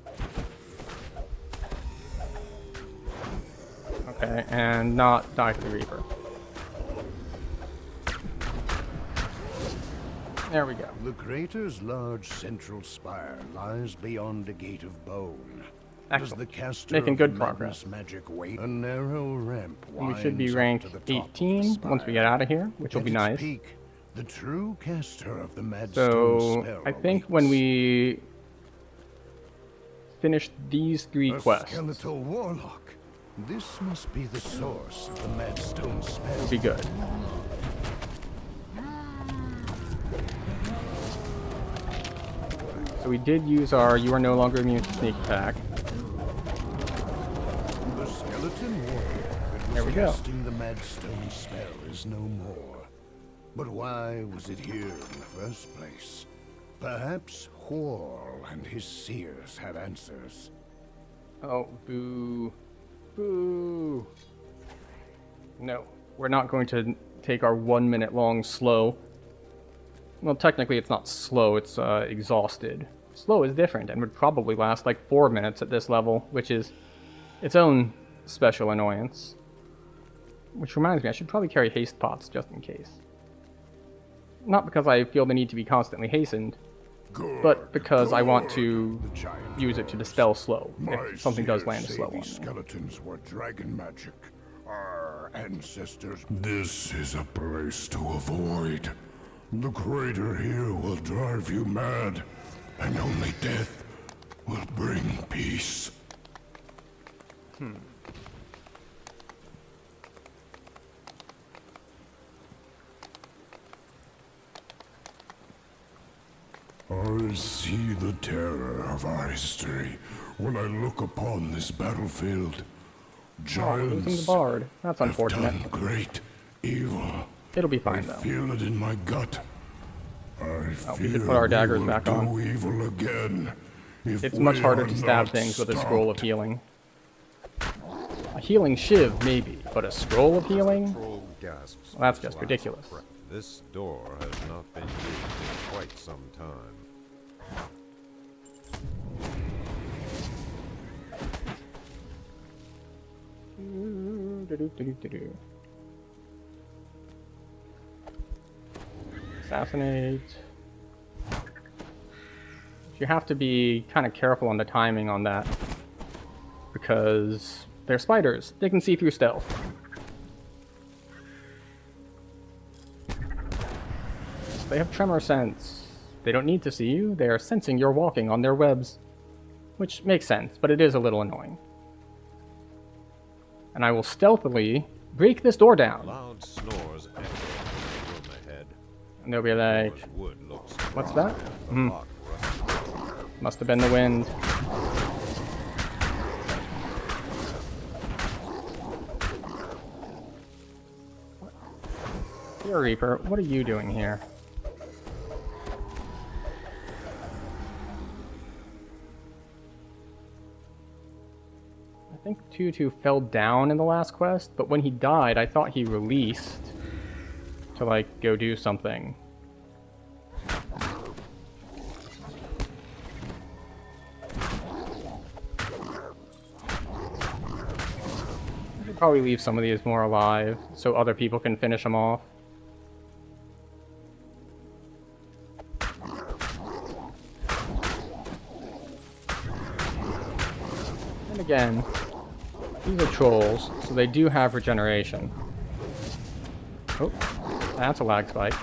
Speaker 1: Okay, and not die to the Reaper. There we go.
Speaker 2: The crater's large central spire lies beyond a gate of bone. Does
Speaker 1: Excellent.
Speaker 2: the caster
Speaker 1: Making
Speaker 2: of
Speaker 1: good
Speaker 2: the
Speaker 1: progress.
Speaker 2: madness magic wait? A narrow ramp
Speaker 1: We should be
Speaker 2: winds up
Speaker 1: rank
Speaker 2: to the top of the
Speaker 1: 18 once we get out of here, which will
Speaker 2: At
Speaker 1: be
Speaker 2: its
Speaker 1: nice.
Speaker 2: peak, the true caster of the Madstone
Speaker 1: So,
Speaker 2: spell
Speaker 1: I think when
Speaker 2: awaits.
Speaker 1: we finish these three
Speaker 2: A
Speaker 1: quests,
Speaker 2: skeletal warlock. This must be the source of the Madstone spell.
Speaker 1: it'll be good. So we did use our "You are no longer immune to sneak attack."
Speaker 2: The skeleton warrior that
Speaker 1: There
Speaker 2: was
Speaker 1: we go.
Speaker 2: casting the Madstone spell is no more. But why was it here in the first place? Perhaps Whorl and his seers had answers.
Speaker 1: Oh, boo. Boo. No, we're not going to take our 1 minute long slow. Well, technically it's not slow, it's exhausted. Slow is different and would probably last like 4 minutes at this level, which is its own special annoyance. Which reminds me, I should probably carry haste pots just in case. not because I feel the need to be constantly hastened,
Speaker 2: Good,
Speaker 1: but because I want
Speaker 2: good.
Speaker 1: to
Speaker 2: The giant
Speaker 1: use it to dispel slow,
Speaker 2: My
Speaker 1: if something does
Speaker 2: seers
Speaker 1: land
Speaker 2: say
Speaker 1: slow on me.
Speaker 2: these skeletons were dragon magic. Our ancestors. This is a place to avoid. The crater here will drive you mad, and only death will bring peace. I see the terror of our history when I look upon this battlefield.
Speaker 1: Oh, we're losing the
Speaker 2: Giants
Speaker 1: bard. That's
Speaker 2: have
Speaker 1: unfortunate.
Speaker 2: done great evil.
Speaker 1: It'll be
Speaker 2: I
Speaker 1: fine though.
Speaker 2: feel it in my gut. I
Speaker 1: Oh, we
Speaker 2: fear
Speaker 1: could put our daggers
Speaker 2: will
Speaker 1: back
Speaker 2: do
Speaker 1: on.
Speaker 2: evil again. If
Speaker 1: It's much
Speaker 2: we
Speaker 1: harder
Speaker 2: are
Speaker 1: to stab
Speaker 2: not
Speaker 1: things with a scroll of
Speaker 2: stopped.
Speaker 1: healing. A healing shiv, maybe, but a scroll of healing?
Speaker 3: Troll gasps.
Speaker 1: Well, that's
Speaker 3: his
Speaker 1: just
Speaker 3: last
Speaker 1: ridiculous.
Speaker 3: breath. This door has not been used in quite some time.
Speaker 1: Assassinate. You have to be kind of careful on the timing on that, because they're spiders. They can see through stealth. They have tremor sense. They don't need to see you. They are sensing you're walking on their webs, which makes sense, but it is a little annoying. And I will stealthily break this door down.
Speaker 3: Loud snores echo from the room ahead.
Speaker 1: And they'll be like,
Speaker 3: Door's wood looks
Speaker 1: what's
Speaker 3: dry,
Speaker 1: that?
Speaker 3: the lock rusty.
Speaker 1: Must have been the wind. Here, Reaper, what are you doing here? I think Tutu fell down in the last quest, but when he died, I thought he released to, like, go do something. I should probably leave some of these more alive so other people can finish them off. And again, these are trolls, so they do have regeneration. Oh, that's a lag spike.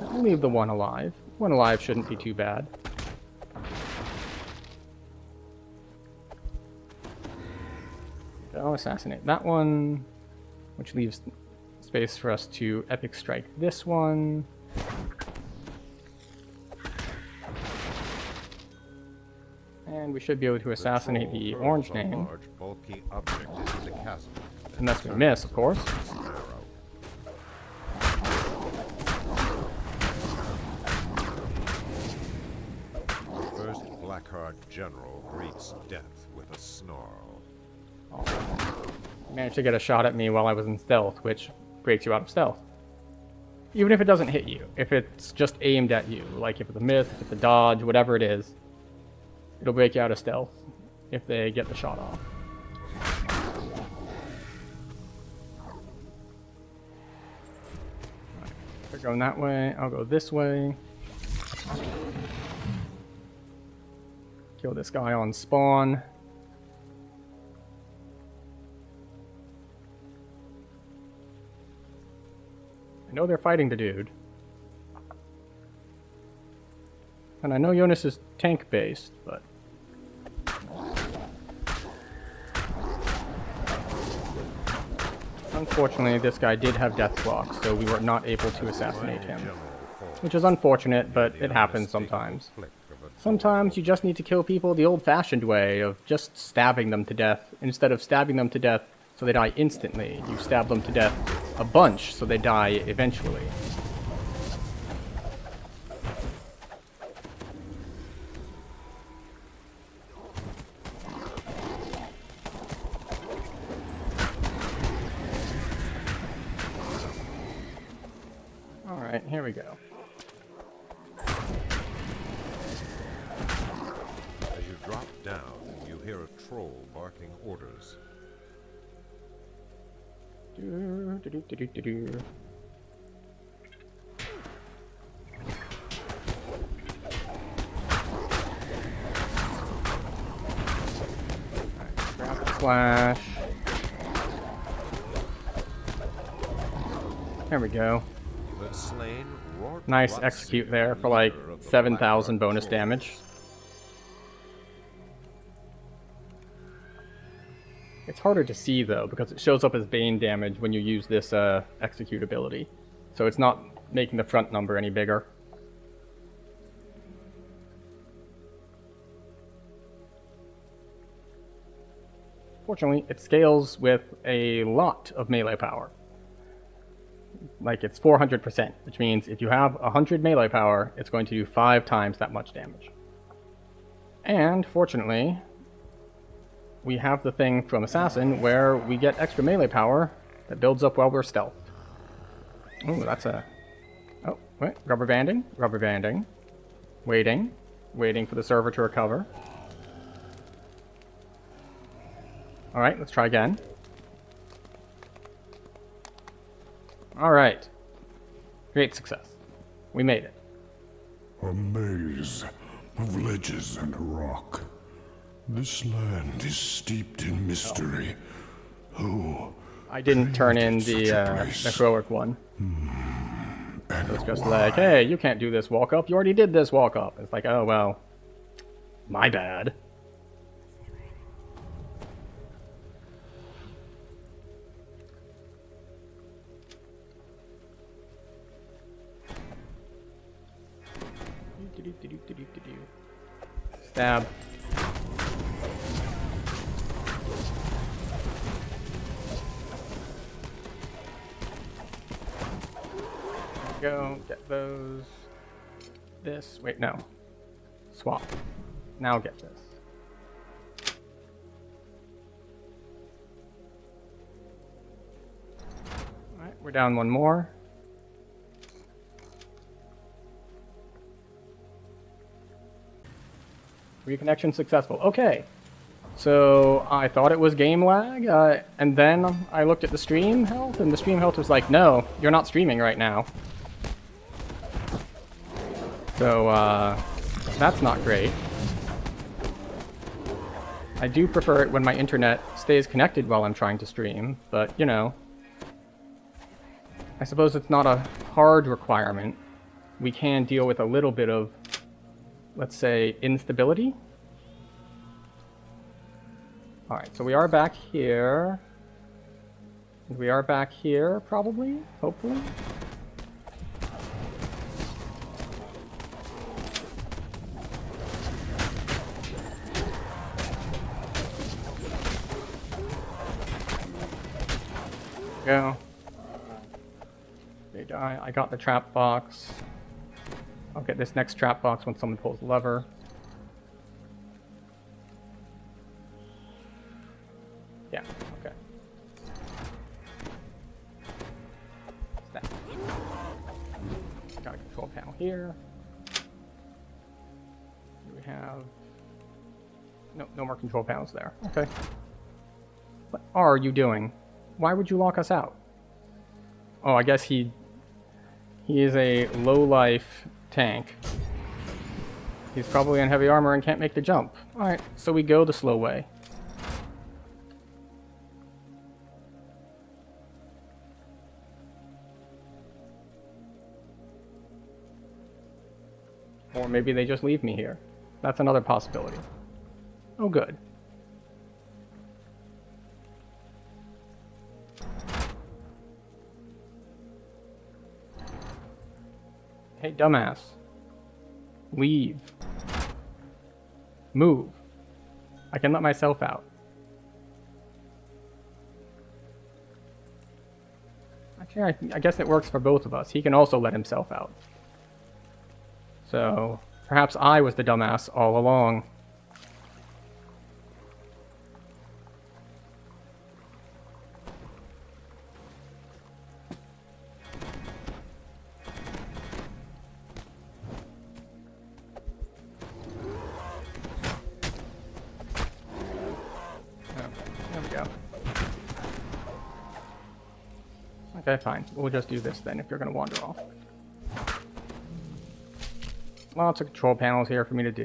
Speaker 1: I'll leave the one alive. One alive shouldn't be too bad. I'll assassinate that one, which leaves space for us to epic strike this one. And we should be able to assassinate the
Speaker 3: troll
Speaker 1: orange
Speaker 3: hurls a
Speaker 1: name,
Speaker 3: large, bulky object into the chasm, then
Speaker 1: unless we
Speaker 3: turns
Speaker 1: miss, of course.
Speaker 3: its arrow. The first Blackheart general greets death with a snarl.
Speaker 1: He managed to get a shot at me while I was in stealth, which breaks you out of stealth. Even if it doesn't hit you, if it's just aimed at you, like if it's a miss, if it's a dodge, whatever it is, it'll break you out of stealth if they get the shot off. They're going that way, I'll go this way. Kill this guy on spawn. I know they're fighting the dude. And I know Jonas is tank-based, but... Unfortunately, this guy did have death block, so we were not able to assassinate him. Which is unfortunate, but it happens sometimes. Sometimes you just need to kill people the old-fashioned way of just stabbing them to death. Instead of stabbing them to death so they die instantly, you stab them to death a bunch so they die eventually. Alright, here we go.
Speaker 3: As you drop down, you hear a troll barking orders.
Speaker 1: Flash. There we go.
Speaker 3: The slain Rort
Speaker 1: Nice
Speaker 3: Rutsi,
Speaker 1: execute there for like
Speaker 3: leader of the
Speaker 1: 7,000
Speaker 3: Blackguard
Speaker 1: bonus
Speaker 3: Trolls.
Speaker 1: damage. It's harder to see though because it shows up as Bane damage when you use this execute ability. So it's not making the front number any bigger. Fortunately, it scales with a lot of melee power. Like it's 400%, which means if you have 100 melee power, it's going to do 5 times that much damage. And fortunately, we have the thing from Assassin where we get extra melee power that builds up while we're stealthed. Oh, that's a... Oh, wait, rubber banding, rubber banding. Waiting, waiting for the server to recover. Alright, let's try again. Alright. Great success. We made it.
Speaker 2: A maze of ledges and rock. This land is steeped in mystery. Who?
Speaker 1: I didn't turn in the
Speaker 2: Such a place.
Speaker 1: necroic one.
Speaker 2: And
Speaker 1: It's just
Speaker 2: why?
Speaker 1: like, hey, you can't do this walk up. You already did this walk up. It's like, oh, well. My bad. Stab. Go, get those. This, wait, no. Swap. Now get this. Alright, we're down one more. Reconnection successful. Okay. So I thought it was game lag, and then I looked at the stream health, and the stream health was like, no, you're not streaming right now. So, that's not great. I do prefer it when my internet stays connected while I'm trying to stream, but, you know. I suppose it's not a hard requirement. We can deal with a little bit of, let's say, instability. Alright, so we are back here. And we are back here, probably, hopefully. Go. They die. I got the trap box. I'll get this next trap box when someone pulls the lever. Yeah, okay. Snap. Got a control panel here. We have... No more control panels there. Okay. What are you doing? Why would you lock us out? Oh, I guess he is a low-life tank. He's probably in heavy armor and can't make the jump. Alright, so we go the slow way. Or maybe they just leave me here. That's another possibility. Oh, good. Hey, dumbass. Leave. Move. I can let myself out. Actually, I guess it works for both of us. He can also let himself out. So, perhaps I was the dumbass all along. There we go. Okay, fine. We'll just do this then if you're going to wander off. Lots of control panels here for me to do.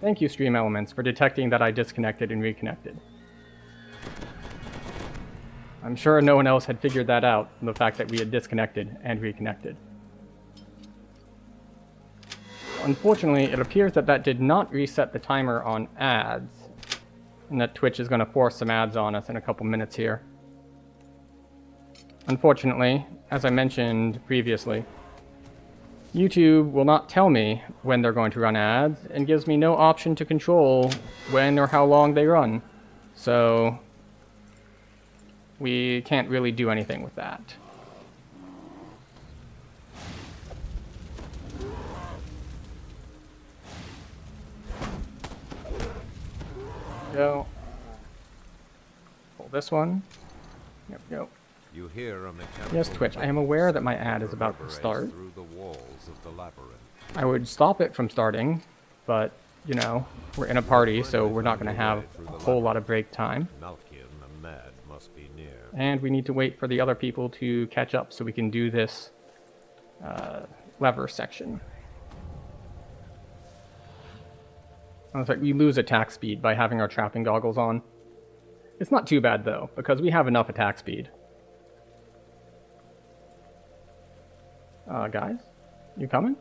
Speaker 1: Thank you, Stream Elements, for detecting that I disconnected and reconnected. I'm sure no one else had figured that out, from the fact that we had disconnected and reconnected. Unfortunately, it appears that that did not reset the timer on ads, and that Twitch is going to force some ads on us in a couple minutes here. Unfortunately, as I mentioned previously, YouTube will not tell me when they're going to run ads, and gives me no option to control when or how long they run. So we can't really do anything with that. Go. Pull this one. Yep, go.
Speaker 4: You hear a mechanical
Speaker 1: Yes, Twitch, I am aware that my ad is about to start.
Speaker 4: through the walls of the labyrinth.
Speaker 1: I would stop it from starting, but, you know, we're in a party, so we're not going to have a whole lot of break time.
Speaker 4: Malkian the Mad must be near.
Speaker 1: And we need to wait for the other people to catch up so we can do this lever section. I was like, we lose attack speed by having our trapping goggles on. It's not too bad, though, because we have enough attack speed. Guys? You coming?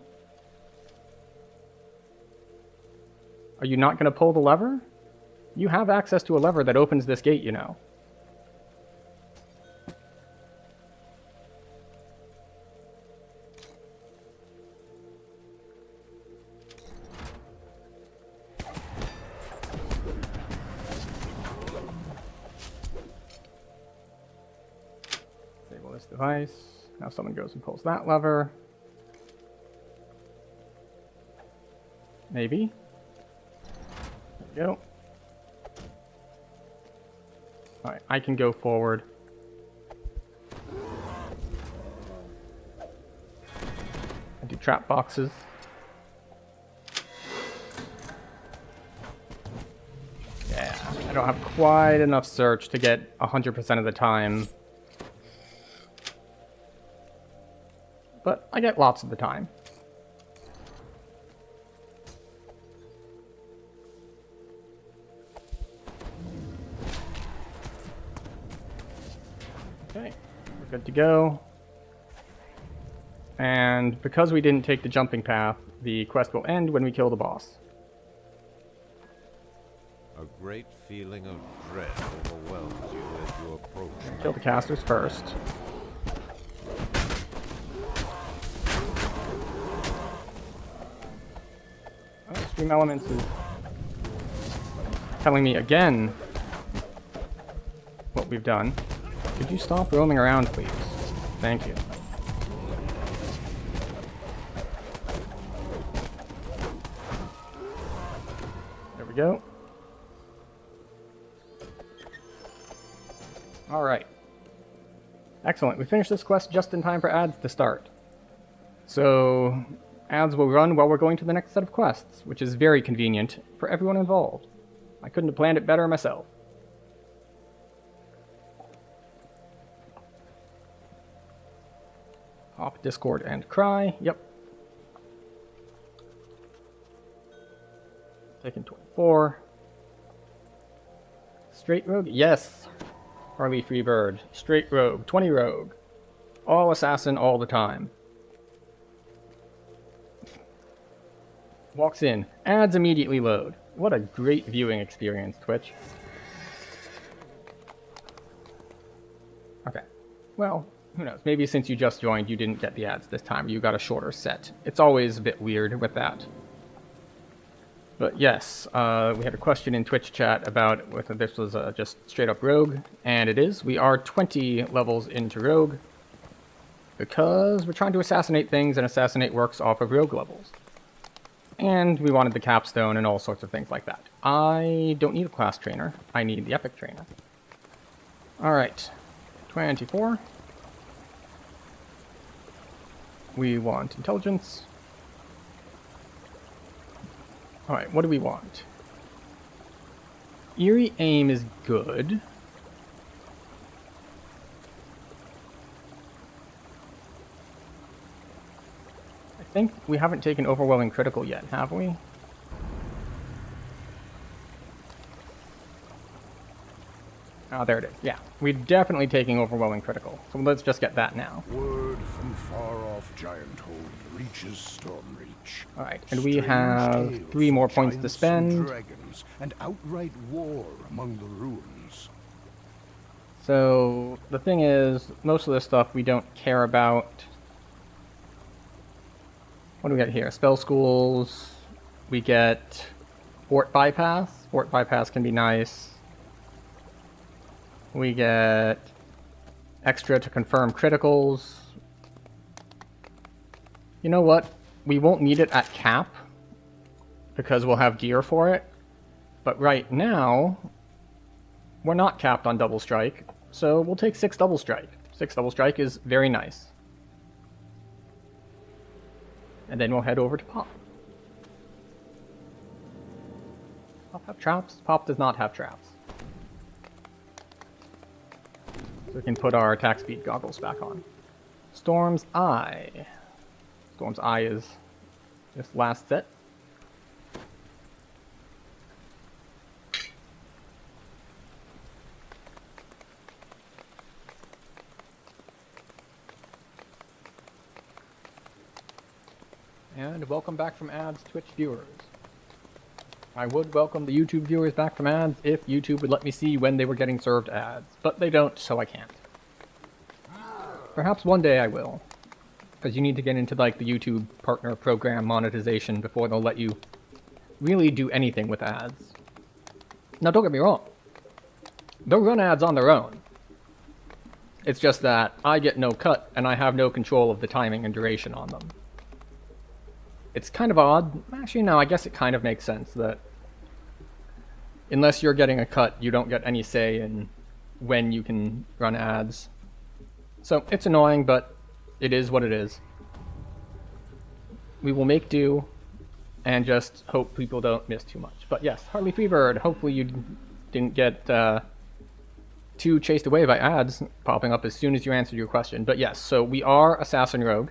Speaker 1: Are you not going to pull the lever? You have access to a lever that opens this gate, you know. Disable this device. Now someone goes and pulls that lever. Maybe. There we go. Alright, I can go forward. I do trap boxes. Yeah, I don't have quite enough search to get 100% of the time. But I get lots of the time. Okay, we're good to go. And because we didn't take the jumping path, the quest will end when we kill the boss.
Speaker 4: A great feeling of dread overwhelms you as you approach.
Speaker 1: Kill the casters first. Stream Elements is telling me again what we've done. Could you stop roaming around, please? Thank you. There we go. Alright. Excellent. We finished this quest just in time for ads to start. So ads will run while we're going to the next set of quests, which is very convenient for everyone involved. I couldn't have planned it better myself. Pop, Discord, and cry. Yep. Taken 24. Straight rogue? Yes. Harley Freebird. Straight rogue. 20 rogue. All assassin all the time. Walks in. Ads immediately load. What a great viewing experience, Twitch. Okay. Well, who knows? Maybe since you just joined, you didn't get the ads this time. You got a shorter set. It's always a bit weird with that. But yes, we had a question in Twitch chat about whether this was just straight up rogue, and it is. We are 20 levels into rogue because we're trying to assassinate things, and assassinate works off of rogue levels. And we wanted the capstone and all sorts of things like that. I don't need a class trainer. I need the epic trainer. Alright. 24. We want intelligence. Alright, what do we want? Eerie aim is good. I think we haven't taken overwhelming critical yet, have we? Oh, there it is. Yeah, we're definitely taking overwhelming critical. So let's just get that now.
Speaker 2: Word from far-off Gianthold reaches Stormreach.
Speaker 1: All right, and we
Speaker 2: Strange
Speaker 1: have
Speaker 2: tales
Speaker 1: 3 more
Speaker 2: of
Speaker 1: points to
Speaker 2: giants
Speaker 1: spend.
Speaker 2: and dragons, and outright war among the ruins.
Speaker 1: So the thing is, most of this stuff we don't care about. What do we get here? Spell schools. We get fort bypass. Fort bypass can be nice. We get extra to confirm criticals. You know what? We won't need it at cap because we'll have gear for it. But right now, we're not capped on double strike, so we'll take 6 double strike. 6 double strike is very nice. And then we'll head over to Pop. Pop have traps? Pop does not have traps. So we can put our attack speed goggles back on. Storm's Eye. Storm's Eye is this last set. And welcome back from ads, Twitch viewers. I would welcome the YouTube viewers back from ads if YouTube would let me see when they were getting served ads, but they don't, so I can't. Perhaps one day I will, because you need to get into like the YouTube partner program monetization before they'll let you really do anything with ads. Now don't get me wrong, they'll run ads on their own. It's just that I get no cut and I have no control of the timing and duration on them. It's kind of odd. Actually, no, I guess it kind of makes sense that unless you're getting a cut, you don't get any say in when you can run ads. So it's annoying, but it is what it is. We will make do and just hope people don't miss too much. But yes, Harley Freebird, hopefully you didn't get too chased away by ads popping up as soon as you answered your question. But yes, so we are Assassin Rogue.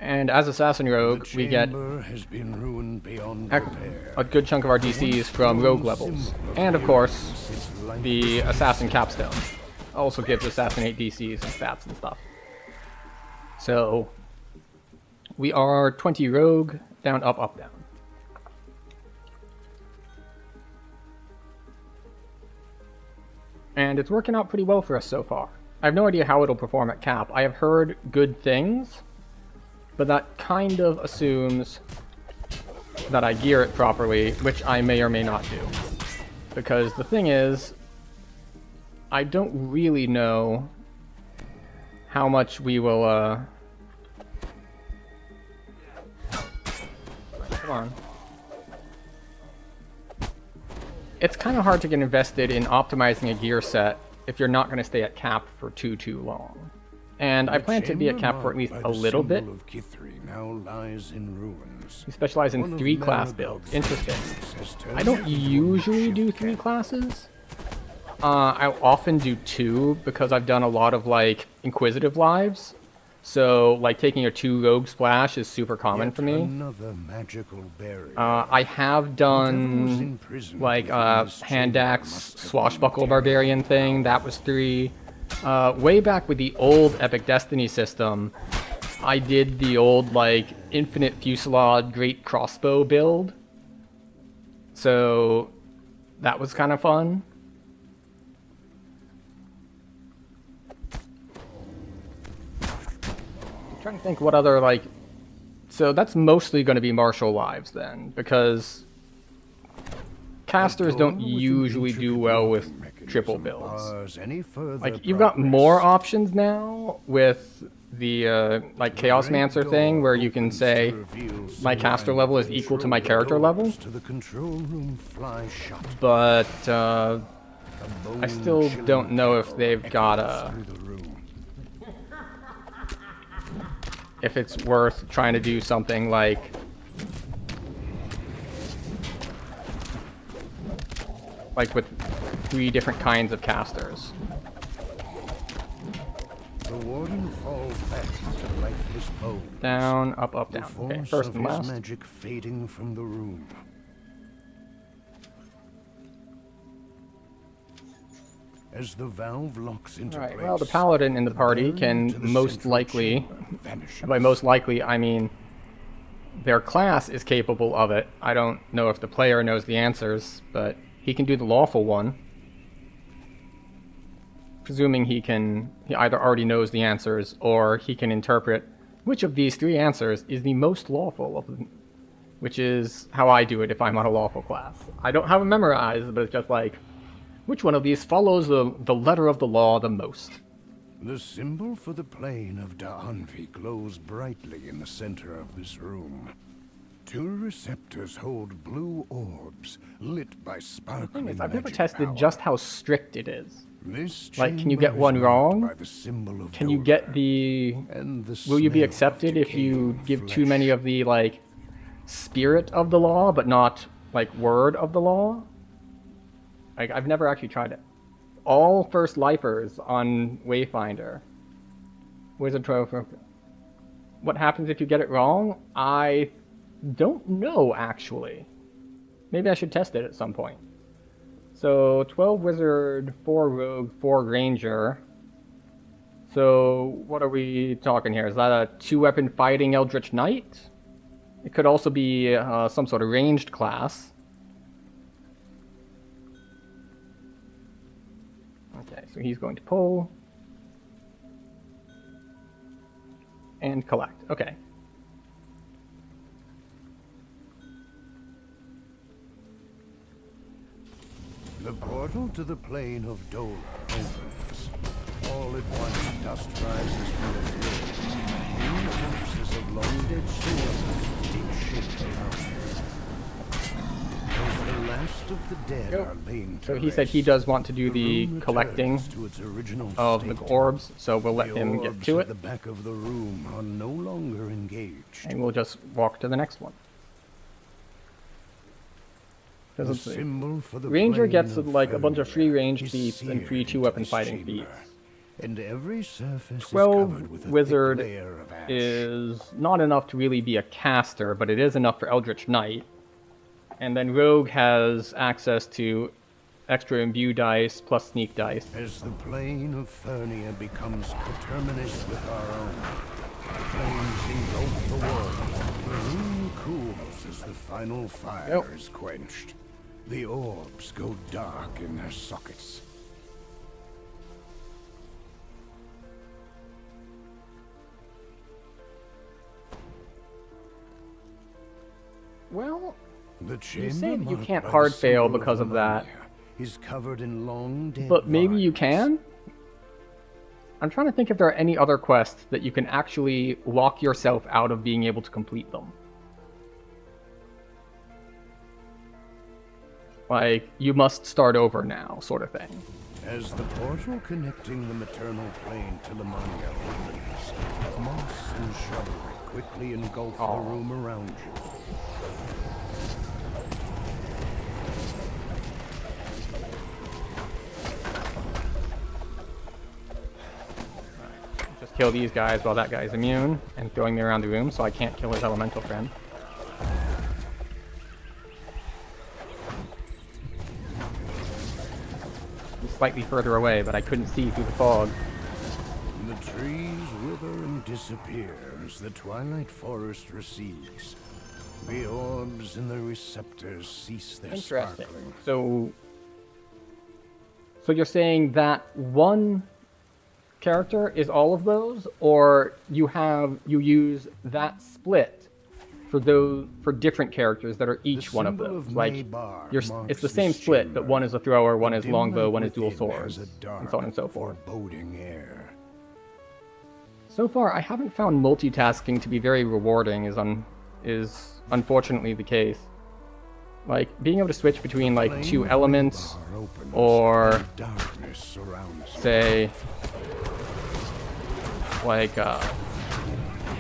Speaker 1: And as Assassin Rogue, we get
Speaker 2: Has been ruined beyond
Speaker 1: a good chunk of our DCs from Rogue levels. And of course, the Assassin Capstone also gives Assassin 8 DCs and stats and stuff. So, we are 20 Rogue, down, up, up, down. And it's working out pretty well for us so far. I have no idea how it'll perform at cap. I have heard good things, but that kind of assumes that I gear it properly, which I may or may not do. Because the thing is, I don't really know how much we will, Come on. It's kind of hard to get invested in optimizing a gear set if you're not going to stay at cap for too long. And I plan to be at cap for at least a little bit.
Speaker 2: Now lies in ruins.
Speaker 1: We specialize in 3 class builds. Interesting. I don't usually do 3 classes. I'll often do 2 because I've done a lot of like Inquisitive lives. So like taking a 2 rogue splash is super common for me.
Speaker 2: Another magical barrier.
Speaker 1: I have done like Handax Swashbuckle Barbarian thing. That was 3. Way back with the old Epic Destiny system, I did the old like Infinite Fusillade Great Crossbow build. So that was kind of fun. I'm trying to think what other like... So that's mostly going to be martial lives then, because casters don't usually do well with triple builds. Like, you've got more options now with the like Chaosmancer thing, where you can say my caster level is equal to my character level. But I still don't know if they've got a... if it's worth trying to do something like with 3 different kinds of casters.
Speaker 2: The warden falls back to lifeless bones.
Speaker 1: Down, up, up, down. Okay, first and last.
Speaker 2: Magic fading from the room. As the valve locks into
Speaker 1: Alright,
Speaker 2: place,
Speaker 1: well, the paladin in the party
Speaker 2: burn
Speaker 1: can
Speaker 2: to the
Speaker 1: most
Speaker 2: central
Speaker 1: likely,
Speaker 2: chamber vanishes.
Speaker 1: by most likely, I mean, their class is capable of it. I don't know if the player knows the answers, but he can do the lawful one. Presuming he either already knows the answers, or he can interpret which of these three answers is the most lawful of them, which is how I do it if I'm on a lawful class. I don't have it memorized, but it's just like, which one of these follows the letter of the law the most?
Speaker 2: The symbol for the plane of Da'anvi glows brightly in the center of this room. Two receptors hold blue orbs lit by
Speaker 1: The
Speaker 2: sparkling
Speaker 1: thing is, I've never
Speaker 2: magic
Speaker 1: tested
Speaker 2: power.
Speaker 1: just how strict it is.
Speaker 2: This
Speaker 1: Like, can you
Speaker 2: chamber
Speaker 1: get
Speaker 2: is
Speaker 1: one
Speaker 2: marked
Speaker 1: wrong?
Speaker 2: by the symbol of
Speaker 1: Can you
Speaker 2: Dolar,
Speaker 1: get the...
Speaker 2: and the
Speaker 1: Will you be
Speaker 2: smell of
Speaker 1: accepted if you
Speaker 2: decaying
Speaker 1: give too many
Speaker 2: flesh.
Speaker 1: of the, like, spirit of the law, but not, like, word of the law? Like, I've never actually tried it. All first lifers on Wayfinder. Wizard Trophy. What happens if you get it wrong? I don't know, actually. Maybe I should test it at some point. So, 12 Wizard, 4 Rogue, 4 Ranger. So, what are we talking here? Is that a 2-weapon fighting Eldritch Knight? It could also be some sort of ranged class. Okay, so he's going to pull. And collect. Okay.
Speaker 2: The portal to the plane of Dolar opens. All at once, dust rises from the floor. New corpses of long-dead soldiers take shape around us. As the last of the dead
Speaker 1: Yep.
Speaker 2: are laying to
Speaker 1: So he said he
Speaker 2: rest,
Speaker 1: does want to do the
Speaker 2: room
Speaker 1: collecting
Speaker 2: returns to its original
Speaker 1: of the
Speaker 2: state.
Speaker 1: orbs, so we'll let
Speaker 2: The
Speaker 1: him get
Speaker 2: orbs
Speaker 1: to
Speaker 2: at
Speaker 1: it,
Speaker 2: the back of the room are no longer engaged.
Speaker 1: and we'll just walk to the next one.
Speaker 2: The
Speaker 1: Doesn't see.
Speaker 2: symbol for the
Speaker 1: Ranger
Speaker 2: plane
Speaker 1: gets
Speaker 2: of
Speaker 1: like a bunch of free
Speaker 2: Fernia
Speaker 1: range
Speaker 2: is
Speaker 1: feats and free
Speaker 2: seared
Speaker 1: 2-weapon
Speaker 2: into this
Speaker 1: fighting
Speaker 2: chamber,
Speaker 1: feats.
Speaker 2: and every surface
Speaker 1: 12
Speaker 2: is covered with a
Speaker 1: Wizard
Speaker 2: thick layer of ash.
Speaker 1: is not enough to really be a caster, but it is enough for Eldritch Knight. And then Rogue has access to extra imbue dice plus sneak dice.
Speaker 2: As the plane of Fernia becomes coterminous with our own, the flames engulf the world. The room cools as the final fire is quenched. The orbs go dark in their sockets.
Speaker 1: Well,
Speaker 2: The
Speaker 1: say
Speaker 2: chamber
Speaker 1: that you
Speaker 2: marked
Speaker 1: can't
Speaker 2: by the
Speaker 1: hard fail
Speaker 2: symbol
Speaker 1: because of that.
Speaker 2: Lamania is covered in long dead
Speaker 1: but maybe you
Speaker 2: vines.
Speaker 1: can? I'm trying to think if there are any other quests that you can actually lock yourself out of being able to complete them. Like, you must start over now, sort of thing.
Speaker 2: As the portal connecting the maternal plane to Lamania opens, moss and shrubbery quickly engulf the room around you.
Speaker 1: Just kill these guys while that guy's immune, and throwing me around the room so I can't kill his elemental friend. He's slightly further away, but I couldn't see through the fog.
Speaker 2: The trees wither and disappear as the twilight forest recedes. The orbs in the receptors cease their
Speaker 1: Interesting.
Speaker 2: sparkling.
Speaker 1: So you're saying that one character is all of those, or you use that split for different characters that are each one of
Speaker 2: symbol
Speaker 1: those.
Speaker 2: of
Speaker 1: Like
Speaker 2: Maybar
Speaker 1: it's
Speaker 2: marks
Speaker 1: the same
Speaker 2: this
Speaker 1: split, but
Speaker 2: chamber.
Speaker 1: one is a thrower, one
Speaker 2: The
Speaker 1: is
Speaker 2: dim
Speaker 1: longbow,
Speaker 2: light
Speaker 1: one is dual
Speaker 2: within
Speaker 1: swords,
Speaker 2: has a dark,
Speaker 1: and so on and so forth.
Speaker 2: foreboding air.
Speaker 1: So far, I haven't found multitasking to be very rewarding. Is unfortunately the case. Like being able to switch between like
Speaker 2: Flame
Speaker 1: two
Speaker 2: of
Speaker 1: elements,
Speaker 2: Maybar opens,
Speaker 1: or
Speaker 2: and darkness surrounds you.
Speaker 1: say like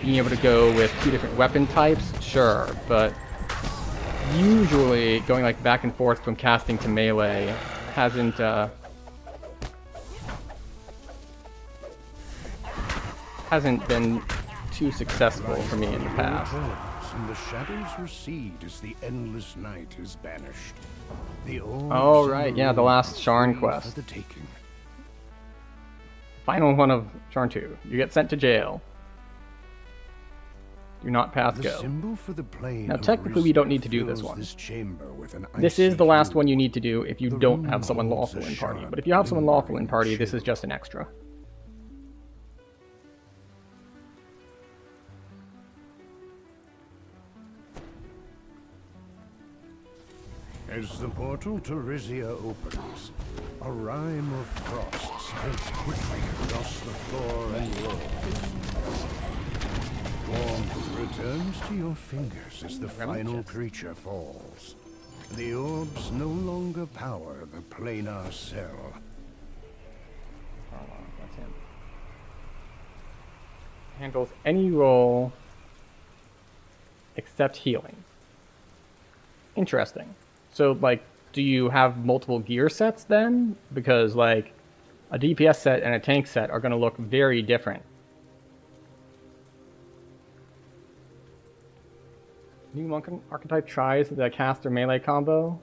Speaker 1: being able to go with two different weapon types, sure, but usually going like back and forth from casting to melee hasn't been too successful for me in the past.
Speaker 2: And the shadows recede as the endless night is banished. The
Speaker 1: Oh, right, yeah, the last Sharn quest.
Speaker 2: For the taking.
Speaker 1: Final one of turn 2. You get sent to jail. Do not pass
Speaker 2: The
Speaker 1: go.
Speaker 2: symbol for the plane
Speaker 1: Now,
Speaker 2: of
Speaker 1: technically, we don't need to do
Speaker 2: Rizla
Speaker 1: this
Speaker 2: fills
Speaker 1: one.
Speaker 2: This chamber with an
Speaker 1: This is
Speaker 2: icy
Speaker 1: the last
Speaker 2: hue.
Speaker 1: one you need to do if you
Speaker 2: The
Speaker 1: don't
Speaker 2: room
Speaker 1: have someone
Speaker 2: holds
Speaker 1: lawful
Speaker 2: a
Speaker 1: in party.
Speaker 2: sharp,
Speaker 1: But if you have someone lawful in
Speaker 2: lingering
Speaker 1: party, this
Speaker 2: chill.
Speaker 1: is just an extra.
Speaker 2: As the portal to Rizia opens, a rime of frost spreads quickly across the floor and walls. Warmth returns to your fingers as the final creature falls. The orbs no longer power the planar cell.
Speaker 1: That's him. Handles any roll except healing. Interesting. So, like, do you have multiple gear sets then? Because, like, a DPS set and a tank set are going to look very different. New monk archetype tries the caster melee combo.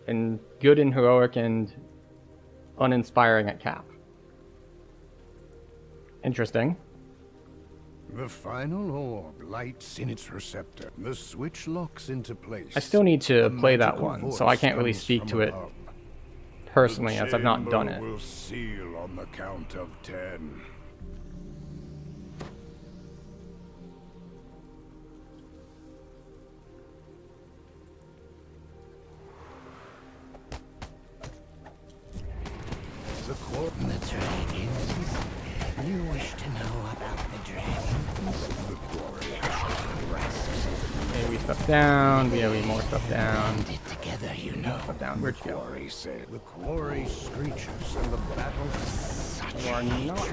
Speaker 1: And good and heroic and uninspiring at cap. Interesting.
Speaker 2: The final orb lights in its receptor. The switch locks into place.
Speaker 1: I still need to
Speaker 2: A
Speaker 1: play that
Speaker 2: magical
Speaker 1: one, so I
Speaker 2: voice
Speaker 1: can't really
Speaker 2: comes
Speaker 1: speak
Speaker 2: from
Speaker 1: to it
Speaker 2: above.
Speaker 1: personally,
Speaker 2: The
Speaker 1: as I've not done
Speaker 2: chamber
Speaker 1: it.
Speaker 2: will seal on the count of 10. The court.
Speaker 5: The dragons. You wish to know about the dragons?
Speaker 2: The quarry.
Speaker 1: Okay, we stuff down, we have more stuff down,
Speaker 5: Banded together, you know.
Speaker 1: stuff down. Where'd you go?
Speaker 2: Quarry said. The quarry screeches and the battle.
Speaker 1: You are not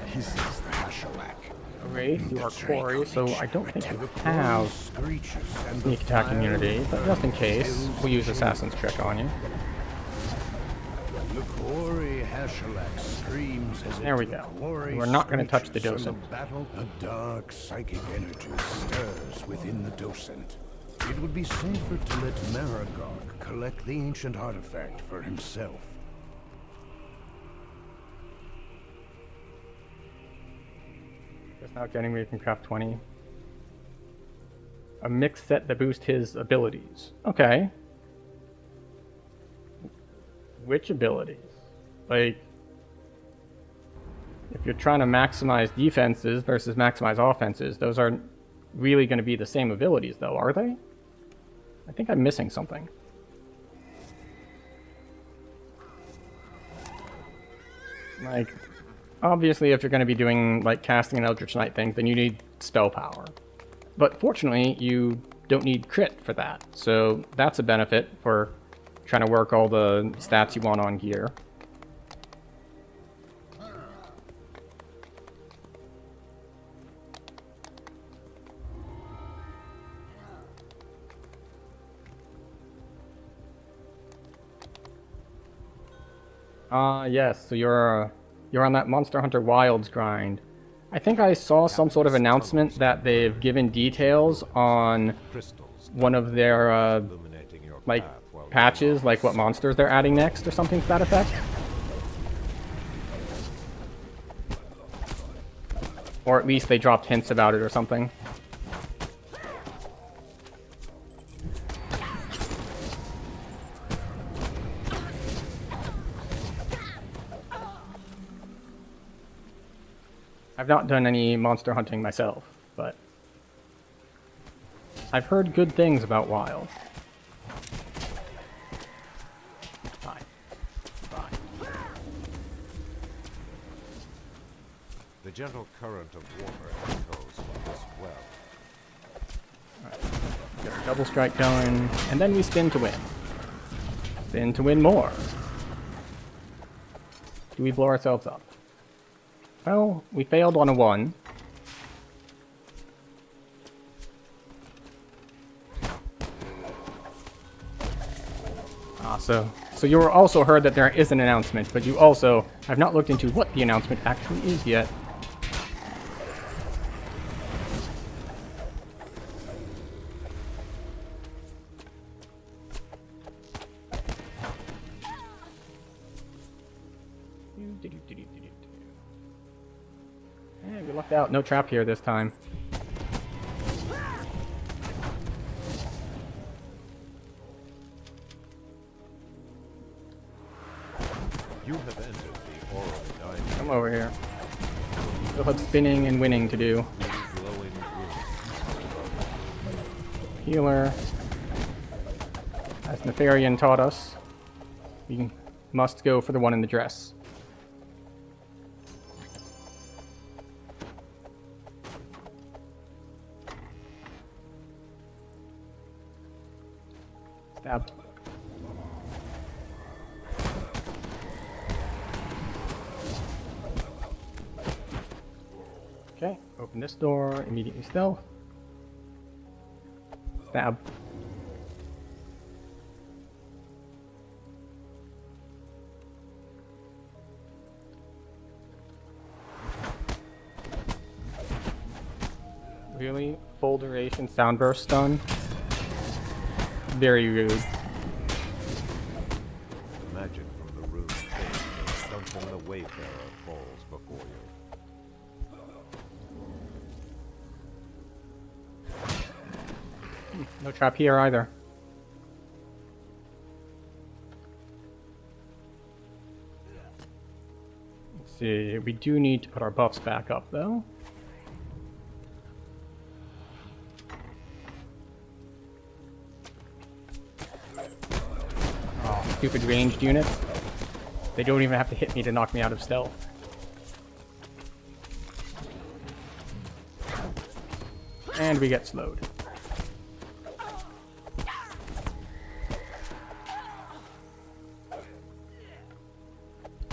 Speaker 2: Hisses the Hashalak.
Speaker 1: a wraith, you are quarry, so I don't think
Speaker 2: The
Speaker 1: you
Speaker 2: quarry
Speaker 1: have
Speaker 2: screeches and
Speaker 1: sneak
Speaker 2: the
Speaker 1: attack
Speaker 2: fire
Speaker 1: immunity, but just in case,
Speaker 2: fills
Speaker 1: we'll use
Speaker 2: the
Speaker 1: Assassin's Trick on you.
Speaker 2: The quarry Hashalak screams as
Speaker 1: There we
Speaker 2: the
Speaker 1: go.
Speaker 2: quarry
Speaker 1: We're not gonna touch the
Speaker 2: screeches and
Speaker 1: docent.
Speaker 2: battle. A dark psychic energy stirs within the docent. It would be safer to let Maragog collect the ancient artifact for himself.
Speaker 1: Just now getting me from craft 20. A mixed set that boosts his abilities. Okay. Which abilities? Like, if you're trying to maximize defenses versus maximize offenses, those aren't really going to be the same abilities, though, are they? I think I'm missing something. Like, obviously, if you're going to be doing, like, casting and Eldritch Knight things, then you need spell power. But fortunately, you don't need crit for that. So that's a benefit for trying to work all the stats you want on gear. Yes, so you're on that Monster Hunter Wilds grind. I think I saw some sort of announcement that they've given details on
Speaker 4: Crystals
Speaker 1: one of their
Speaker 4: illuminating your
Speaker 1: like
Speaker 4: path while you
Speaker 1: patches, like what monsters they're adding next or something to that effect. Or at least they dropped hints about it or something. I've not done any monster hunting myself, but I've heard good things about Wild. Fine. Fine.
Speaker 4: The gentle current of water echoes from this well.
Speaker 1: Get our double strike going, and then we spin to win. Spin to win more. Do we blow ourselves up? Well, we failed on a 1. So you also heard that there is an announcement, but you also have not looked into what the announcement actually is yet. Hey, we lucked out. No trap here this time.
Speaker 4: You have entered the oral dining
Speaker 1: Come over here. Still have spinning and winning to do.
Speaker 4: glowing room.
Speaker 1: Healer. As Nefarian taught us, we must go for the one in the dress. Stab. Okay, open this door, immediately stealth. Stab. Really? Full duration sound burst stun? Very rude.
Speaker 4: The magic from the room fades as Duncan the Wayfarer falls before you.
Speaker 1: No trap here either. Let's see, we do need to put our buffs back up though. Oh, stupid ranged units. They don't even have to hit me to knock me out of stealth. And we get slowed.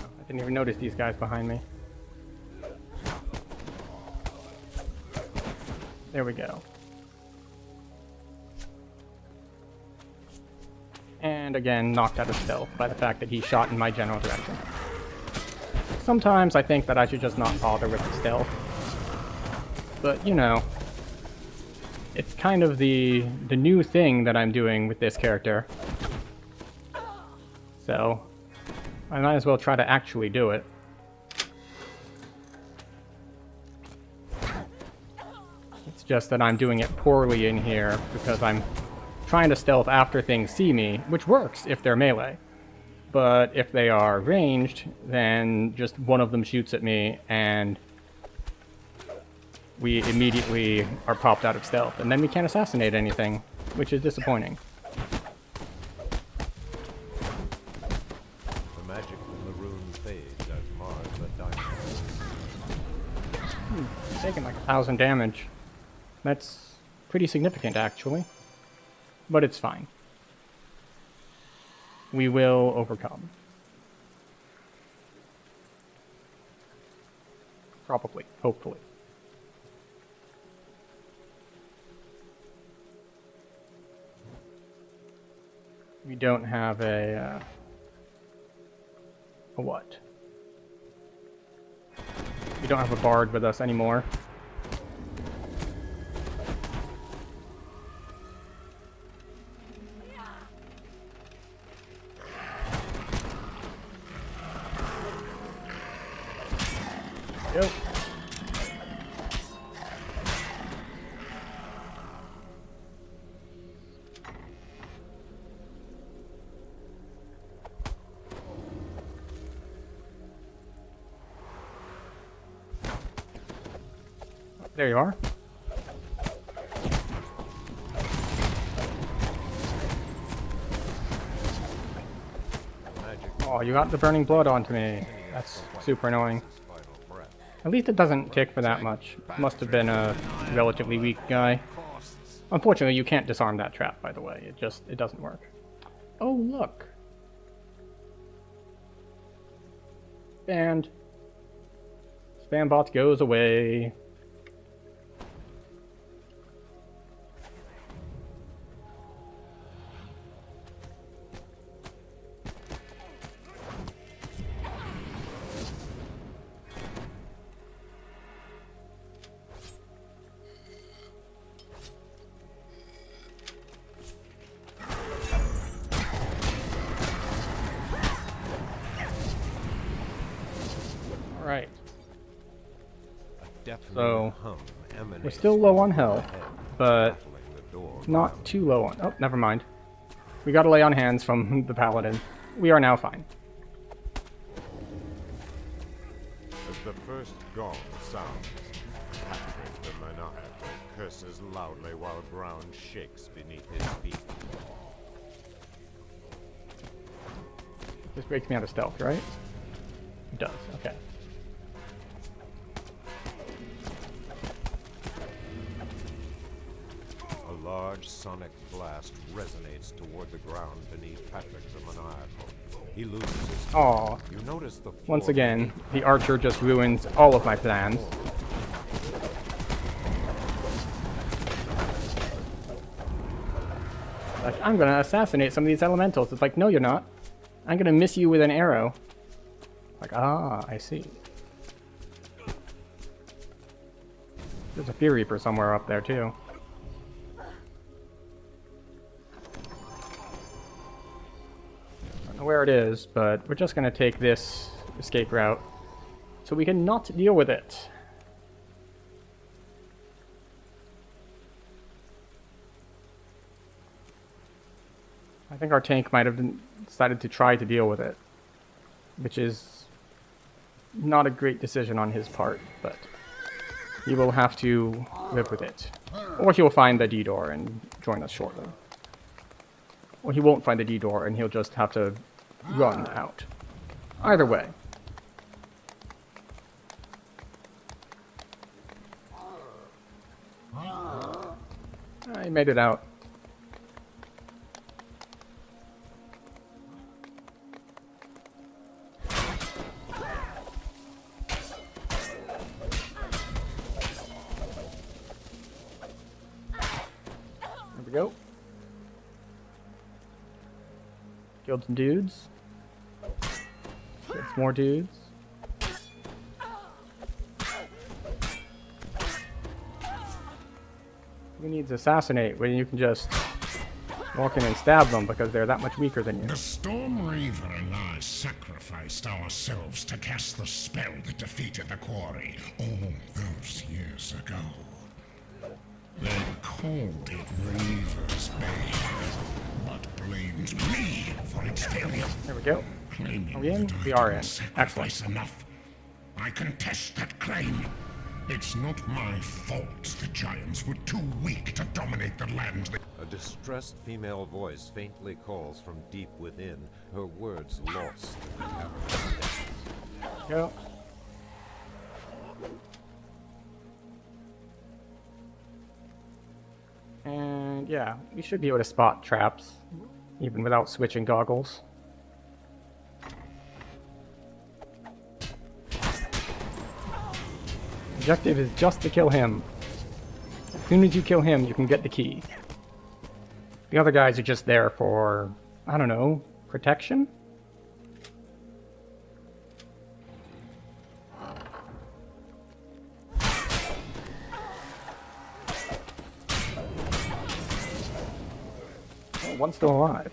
Speaker 1: I didn't even notice these guys behind me. There we go. And again, knocked out of stealth by the fact that he shot in my general direction. Sometimes I think that I should just not bother with the stealth. But, you know, it's kind of the new thing that I'm doing with this character. So, I might as well try to actually do it. It's just that I'm doing it poorly in here because I'm trying to stealth after things see me, which works if they're melee. But if they are ranged, then just one of them shoots at me and we immediately are popped out of stealth. And then we can't assassinate anything, which is disappointing.
Speaker 4: The magic from the room fades as Mars the diamond.
Speaker 1: Taking like 1,000 damage. That's pretty significant, actually. But it's fine. We will overcome. Probably. Hopefully. We don't have a what? We don't have a bard with us anymore. Go. There you are.
Speaker 4: Magic
Speaker 1: Oh, you got the burning blood onto me. That's super annoying.
Speaker 4: final breath.
Speaker 1: At least it doesn't tick for that much. Must have been a relatively weak guy. Unfortunately, you can't disarm that trap, by the way. It doesn't work. Oh, look. And Spambot goes away. Alright.
Speaker 4: A deafening
Speaker 1: So,
Speaker 4: hum emanates
Speaker 1: we're still low on
Speaker 4: from
Speaker 1: health,
Speaker 4: overhead,
Speaker 1: but
Speaker 4: baffling the door
Speaker 1: not
Speaker 4: guard.
Speaker 1: too low on... Oh, never mind. We got a lay on hands from the paladin. We are now fine.
Speaker 3: As the first gong sounds, Patrick the Maniacal curses loudly while ground shakes beneath his feet.
Speaker 1: This breaks me out of stealth, right? It does, okay.
Speaker 3: A large sonic blast resonates toward the ground beneath Patrick the Maniacal. He loses his...
Speaker 1: Aw.
Speaker 3: You notice the
Speaker 1: Once
Speaker 3: floor
Speaker 1: again, the archer just ruins all of my plans. Like, I'm gonna assassinate some of these elementals. It's like, no you're not. I'm gonna miss you with an arrow. Like, ah, I see. There's a Fear Reaper somewhere up there, too. I don't know where it is, but we're just gonna take this escape route so we can not deal with it. I think our tank might have decided to try to deal with it, which is not a great decision on his part, but he will have to live with it. Or he'll find the D-door and join us shortly. Or he won't find the D-door and he'll just have to run out. Either way. He made it out. There we go. Killed some dudes. Killed some more dudes. Who needs assassinate when you can just walk in and stab them because they're that much weaker than you?
Speaker 2: The Storm Reaver and I sacrificed ourselves to cast the spell that defeated the Quarry all those years ago. They called it Reaver's Bane, but blamed me for its failure.
Speaker 1: There we go.
Speaker 2: Claiming
Speaker 1: Are we in?
Speaker 2: that I
Speaker 1: We are
Speaker 2: didn't
Speaker 1: in.
Speaker 2: sacrifice enough. I contest that claim. It's not my fault the giants were too weak to dominate the lands they...
Speaker 4: A distressed female voice faintly calls from deep within, her words lost in the cavernous depths.
Speaker 1: Go. And yeah, we should be able to spot traps, even without switching goggles. Objective is just to kill him. As soon as you kill him, you can get the key. The other guys are just there for, I don't know, protection? Oh, one's still alive.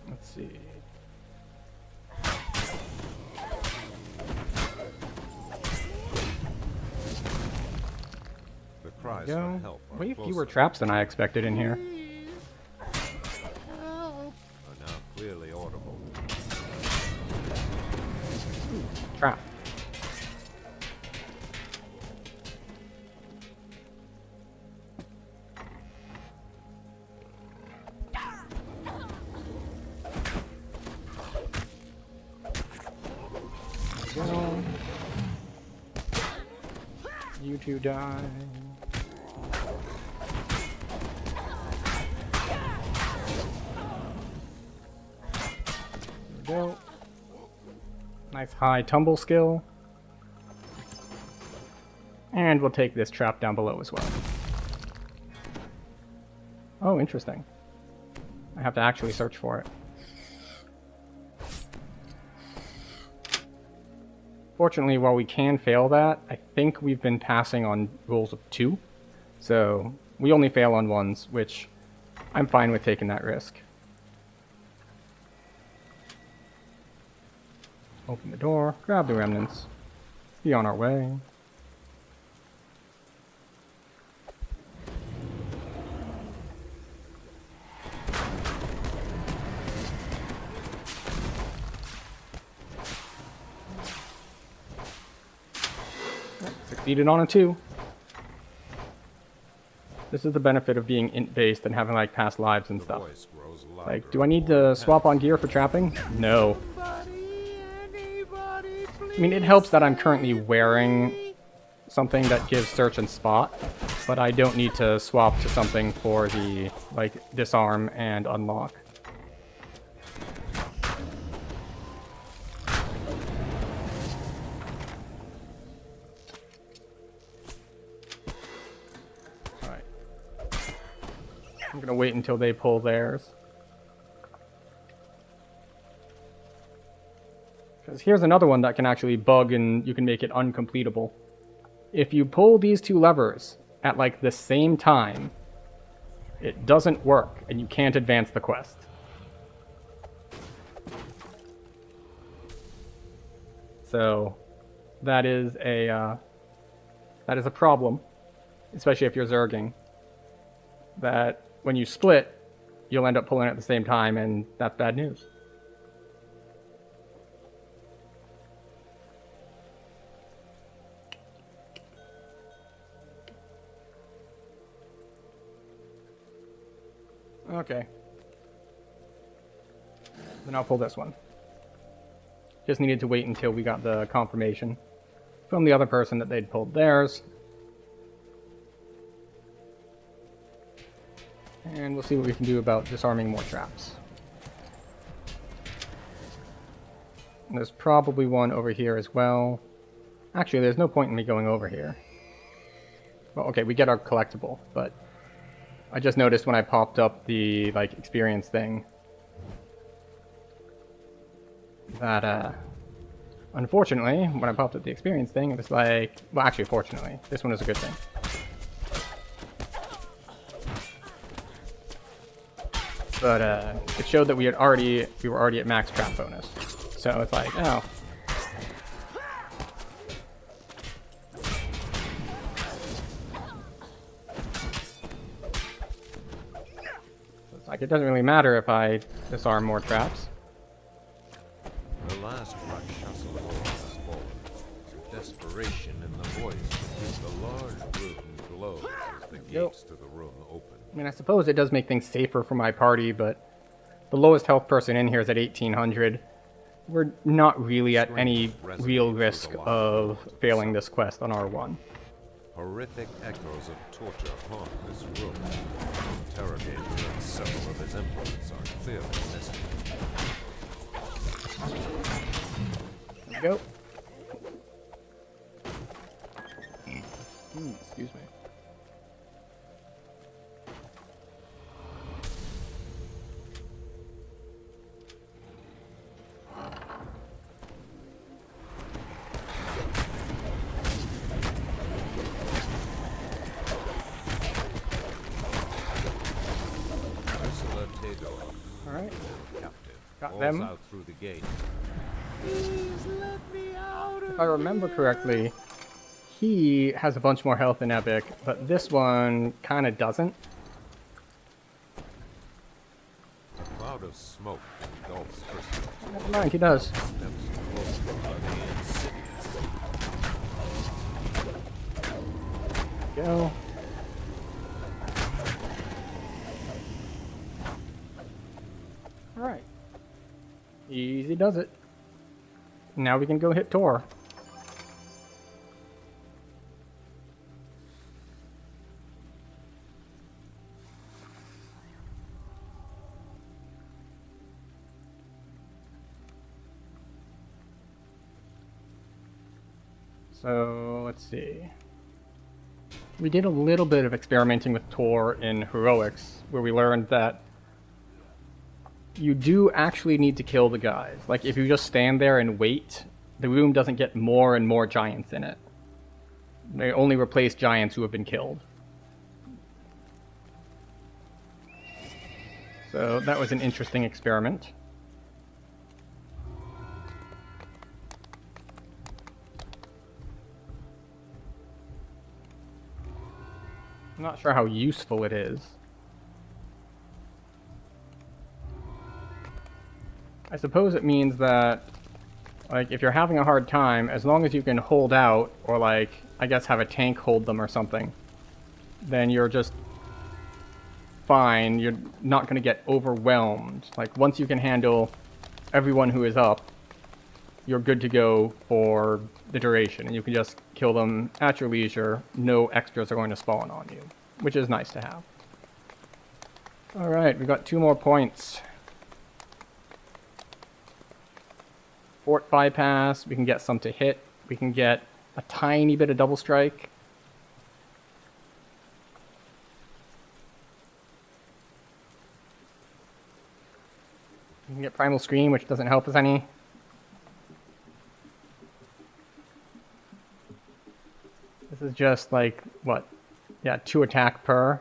Speaker 1: Let's see.
Speaker 4: The cries
Speaker 1: Go.
Speaker 4: for help are
Speaker 1: Way fewer
Speaker 4: closer,
Speaker 1: traps than I expected in here.
Speaker 4: are now clearly audible.
Speaker 1: Trap. Go. You two die. There we go. Nice high tumble skill. And we'll take this trap down below as well. Oh, interesting. I have to actually search for it. Fortunately, while we can fail that, I think we've been passing on rules of 2. So we only fail on 1s, which I'm fine with taking that risk. Open the door, grab the remnants, be on our way. Succeeded on it too. This is the benefit of being int-based and having like past lives and
Speaker 4: The
Speaker 1: stuff.
Speaker 4: voice grows louder
Speaker 1: Like, do I
Speaker 4: and
Speaker 1: need
Speaker 4: more
Speaker 1: to swap on
Speaker 4: intense.
Speaker 1: gear for trapping? No. I mean, it helps that I'm currently wearing something that gives search and spot, but I don't need to swap to something for the, like, disarm and unlock. Alright. I'm gonna wait until they pull theirs. Because here's another one that can actually bug and you can make it uncompletable. If you pull these two levers at like the same time, it doesn't work and you can't advance the quest. So that is a problem, especially if you're zerging. That when you split, you'll end up pulling at the same time, and that's bad news. Okay. Then I'll pull this one. Just needed to wait until we got the confirmation from the other person that they'd pulled theirs. And we'll see what we can do about disarming more traps. And there's probably one over here as well. Actually, there's no point in me going over here. Well, okay, we get our collectible, but I just noticed when I popped up the, like, experience thing that, unfortunately, when I popped up the experience thing, it was like, well, actually, fortunately, this one is a good thing. But, it showed that we were already at max trap bonus. So it's like, oh. It's like, it doesn't really matter if I disarm more traps.
Speaker 4: The last Rakshasa lord has fallen. Desperation in the voice keeps the large room glow as the gates to the room open.
Speaker 1: I mean, I suppose it does make things safer for my party, but the lowest health person in here is at 1800. We're not really at any real risk of failing this quest on R1.
Speaker 4: Horrific echoes of torture haunt this room. Interrogator and several of his implements are clearly missing.
Speaker 1: There we go. Excuse me.
Speaker 4: Ursula Tador,
Speaker 1: Alright.
Speaker 4: captive,
Speaker 1: Got
Speaker 4: falls
Speaker 1: them.
Speaker 4: out through the gate.
Speaker 1: If I remember correctly, he has a bunch more health than Epic, but this one kind of doesn't.
Speaker 4: A cloud of smoke engulfs Ursula.
Speaker 1: Never mind, he does.
Speaker 4: Steps closer by the insidious.
Speaker 1: Go. Alright. Easy does it. Now we can go hit Tor. So, let's see. We did a little bit of experimenting with Tor in Heroics, where we learned that you do actually need to kill the guys. Like, if you just stand there and wait, the room doesn't get more and more giants in it. They only replace giants who have been killed. So that was an interesting experiment. I'm not sure how useful it is. I suppose it means that, like, if you're having a hard time, as long as you can hold out, or like, I guess have a tank hold them or something, then you're just fine. You're not going to get overwhelmed. Like, once you can handle everyone who is up, you're good to go for the duration, and you can just kill them at your leisure. No extras are going to spawn on you, which is nice to have. Alright, we got 2 more points. Fort bypass, we can get some to hit. We can get a tiny bit of double strike. We can get primal scream, which doesn't help us any. This is just like, what? Yeah, 2 attack per.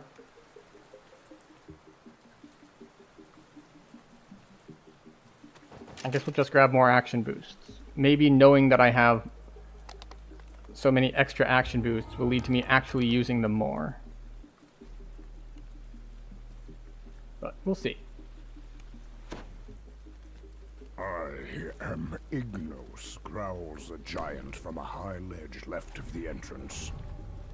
Speaker 1: I guess we'll just grab more action boosts. Maybe knowing that I have so many extra action boosts will lead to me actually using them more. But we'll see.
Speaker 2: I am Ignos, growls a giant from a high ledge left of the entrance.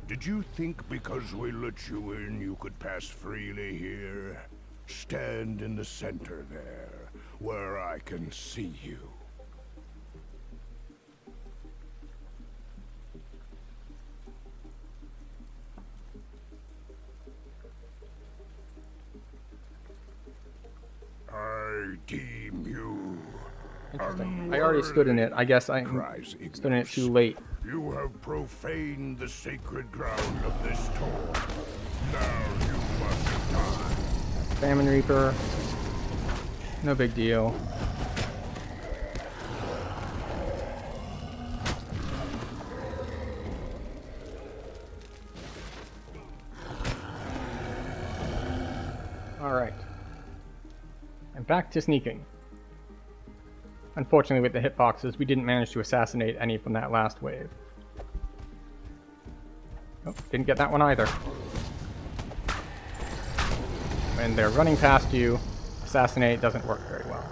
Speaker 2: Did you think because we let you in you could pass freely here? Stand in the center there, where I can see you. I deem you
Speaker 1: Interesting. I already stood in it. I guess I
Speaker 2: cries
Speaker 1: stood in it
Speaker 2: Ignos.
Speaker 1: too late.
Speaker 2: You have profaned the sacred ground of this tour. Now you must die.
Speaker 1: Famine Reaper. No big deal. Alright. And back to sneaking. Unfortunately, with the hitboxes, we didn't manage to assassinate any from that last wave. Oh, didn't get that one either. When they're running past you, assassinate doesn't work very well.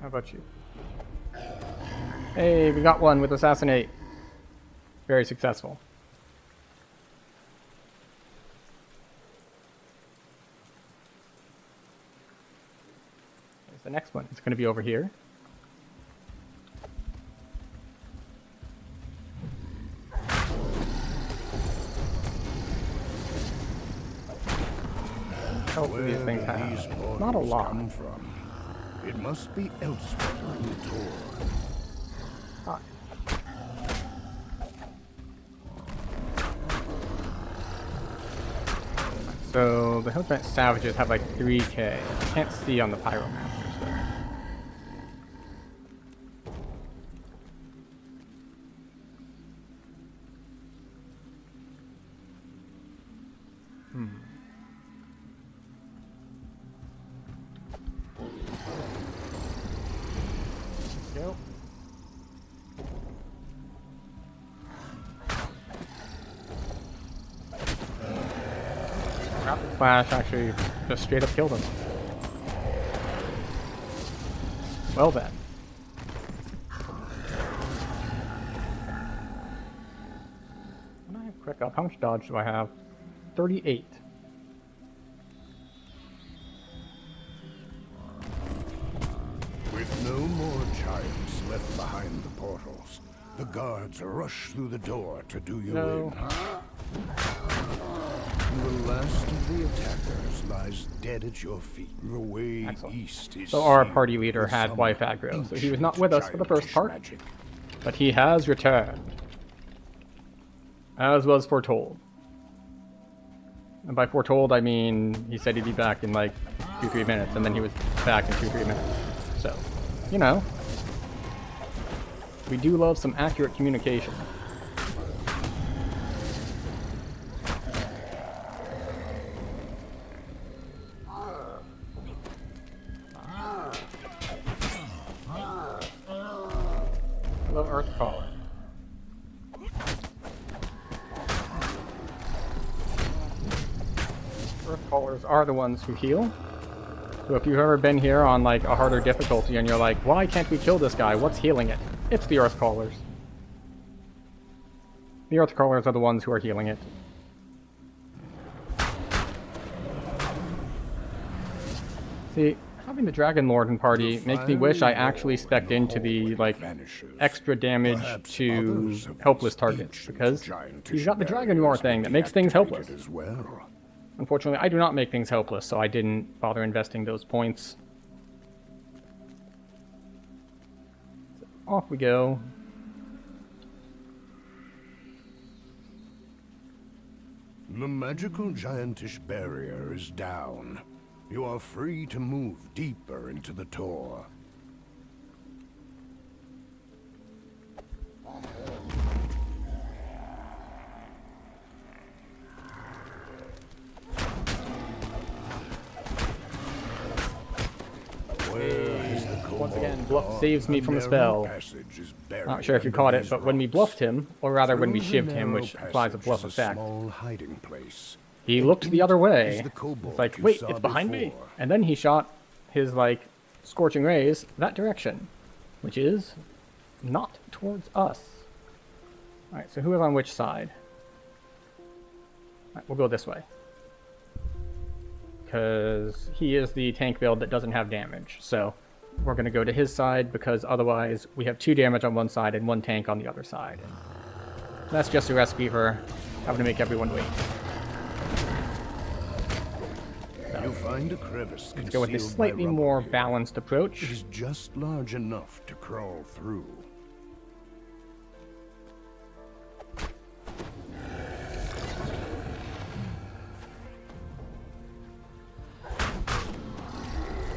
Speaker 1: How about you? Hey, we got one with assassinate. Very successful. There's the next one. It's going to be over here. Hopefully these things have not a lot.
Speaker 2: Come from? It must be elsewhere in the tour.
Speaker 1: Ah. So the Hillgiant Savages have like 3k. I can't see on the Pyromasters though. Go. Rapid Flash actually just straight up killed him. Well then. When I have quick up, how much dodge do I have? 38.
Speaker 2: With no more giants left behind the portals, the guards rush through the door to do you
Speaker 1: No.
Speaker 2: in. The last of the attackers lies dead at your feet. The way
Speaker 1: Excellent.
Speaker 2: east is
Speaker 1: So our
Speaker 2: sealed
Speaker 1: party leader
Speaker 2: with
Speaker 1: had
Speaker 2: some
Speaker 1: wife aggro, so he was not
Speaker 2: ancient
Speaker 1: with us for the first
Speaker 2: giantish
Speaker 1: part.
Speaker 2: magic.
Speaker 1: But he has returned. As was foretold. And by foretold, I mean he said he'd be back in like 2-3 minutes, and then he was back in 2-3 minutes. So, you know. We do love some accurate communication. Hello, Earthcaller. Earth Callers are the ones who heal. So if you've ever been here on like a harder difficulty and you're like, why can't we kill this guy? What's healing it? It's the Earth Callers. The Earth Callers are the ones who are healing it. See, having the Dragon Lord in party makes me wish I actually spec'd into the, like, extra damage to helpless targets, because he's got the Dragon Roar thing that makes things helpless. Unfortunately, I do not make things helpless, so I didn't bother investing those points. So off we go.
Speaker 2: The magical giantish barrier is down. You are free to move deeper into the Tor.
Speaker 1: Once again, Bluff saves me from a spell. Not sure if you caught it, but when we bluffed him, or rather when we shivved him, which applies a bluff effect, he looked the other way. It's like, wait, it's behind me? And then he shot his, like, scorching rays that direction, which is not towards us. Alright, so who is on which side? Alright, we'll go this way. Because he is the tank build that doesn't have damage, so we're going to go to his side, because otherwise we have 2 damage on one side and 1 tank on the other side. And that's just a recipe for having to make everyone wait.
Speaker 2: You find a crevice.
Speaker 1: Let's go with this slightly more balanced approach.
Speaker 2: It is just large enough to crawl through.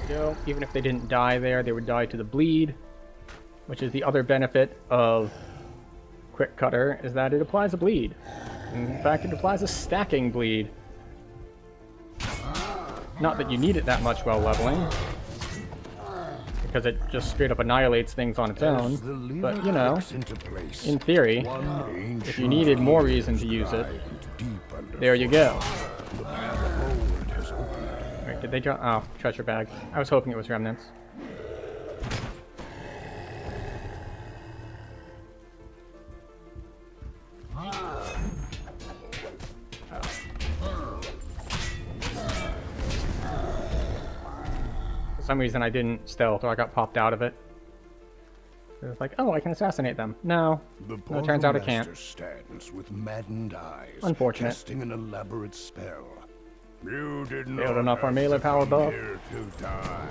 Speaker 1: Go. Even if they didn't die there, they would die to the bleed, which is the other benefit of Quick Cutter, is that it applies a bleed. In fact, it applies a stacking bleed. Not that you need it that much while leveling, because it just straight up annihilates things on its own, but you know, in theory, if you needed more reason to use it, there you go. Wait, did they drop? Oh, treasure bag. I was hoping it was remnants. For some reason I didn't stealth, or I got popped out of it. It was like, oh, I can assassinate them. No, it turns out I can't.
Speaker 2: Stands with maddened eyes,
Speaker 1: Unfortunate.
Speaker 2: casting an elaborate spell. You did not
Speaker 1: Building up our
Speaker 2: have
Speaker 1: melee
Speaker 2: to
Speaker 1: power
Speaker 2: come
Speaker 1: buff.
Speaker 2: here to die.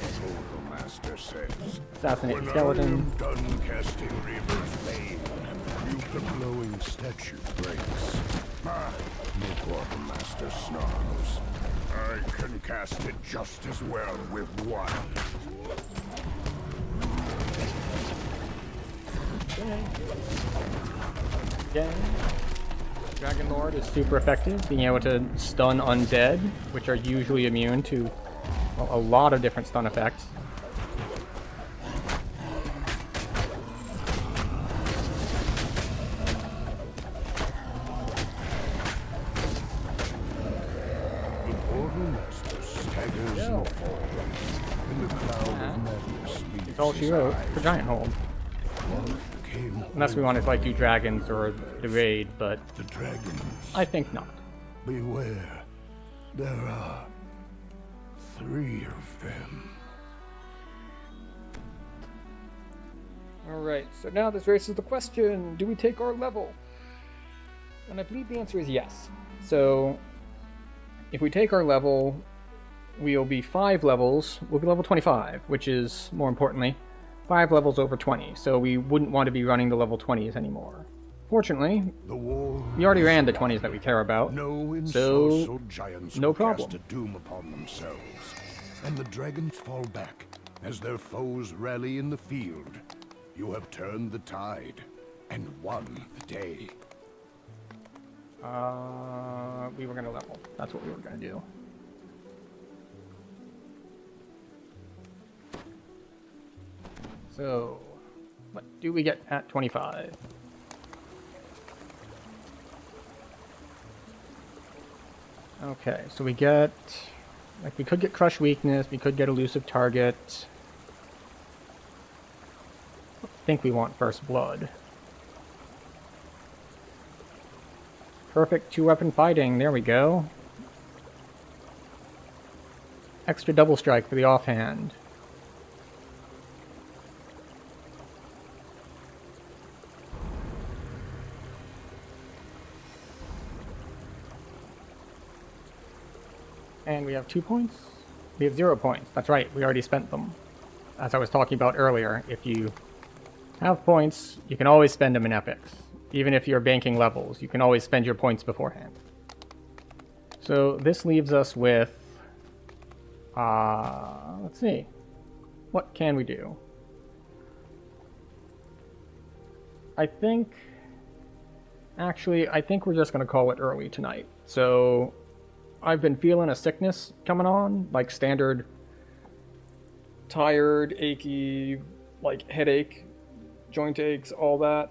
Speaker 2: So the master says.
Speaker 1: Assassinate
Speaker 2: When
Speaker 1: skeleton.
Speaker 2: I am done casting Reaper's Bane, the glowing statue breaks. The quartermaster snarls. I can cast it just as well with one.
Speaker 1: Again, Dragon Lord is super effective, being able to stun undead, which are usually immune to, well, a lot of different stun effects.
Speaker 2: The quartermaster staggers and falls. In the cloud of madness leaves
Speaker 1: That's all she
Speaker 2: his
Speaker 1: wrote
Speaker 2: eyes.
Speaker 1: for Giant Hold.
Speaker 2: Came
Speaker 1: Unless we wanted to like do dragons or the raid, but
Speaker 2: the dragons.
Speaker 1: I think not.
Speaker 2: Beware. There are 3 of them.
Speaker 1: Alright, so now this raises the question, do we take our level? And I believe the answer is yes. So, if we take our level, we'll be 5 levels, we'll be level 25, which is, more importantly, 5 levels over 20, so we wouldn't want to be running the level 20s anymore. Fortunately,
Speaker 2: The war.
Speaker 1: we already ran the 20s that we care about,
Speaker 2: No
Speaker 1: so
Speaker 2: ensorcelled giants
Speaker 1: no
Speaker 2: will
Speaker 1: problem.
Speaker 2: cast a doom upon themselves, and the dragons fall back as their foes rally in the field. You have turned the tide and won the day.
Speaker 1: we were going to level. That's what we were going to do. So, what do we get at 25? Okay, so we get... Like, we could get Crush Weakness, we could get Elusive Target. I think we want First Blood. Perfect 2-weapon fighting, there we go. Extra double strike for the offhand. And we have 2 points? We have 0 points. That's right, we already spent them. As I was talking about earlier, if you have points, you can always spend them in epics. Even if you're banking levels, you can always spend your points beforehand. So this leaves us with... let's see. What can we do? I think... Actually, I think we're just going to call it early tonight. So... I've been feeling a sickness coming on, like standard tired, achy, like headache, joint aches, all that.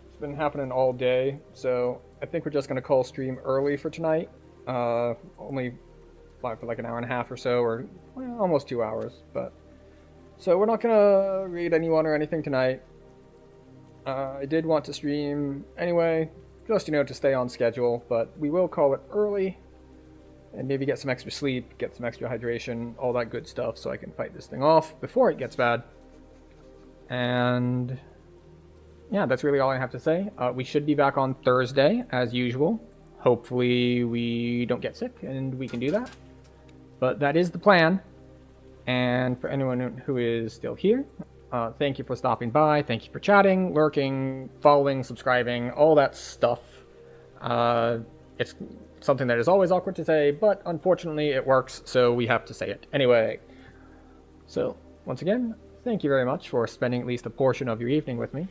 Speaker 1: It's been happening all day, so I think we're just going to call stream early for tonight. Only live for like an hour and a half or so, or well, almost 2 hours, but... So we're not going to raid anyone or anything tonight. I did want to stream anyway, just, you know, to stay on schedule, but we will call it early. And maybe get some extra sleep, get some extra hydration, all that good stuff, so I can fight this thing off before it gets bad. And yeah, that's really all I have to say. We should be back on Thursday, as usual. Hopefully we don't get sick, and we can do that. But that is the plan. And for anyone who is still here, thank you for stopping by, thank you for chatting, lurking, following, subscribing, all that stuff. It's something that is always awkward to say, but unfortunately it works, so we have to say it anyway. So, once again, thank you very much for spending at least a portion of your evening with me.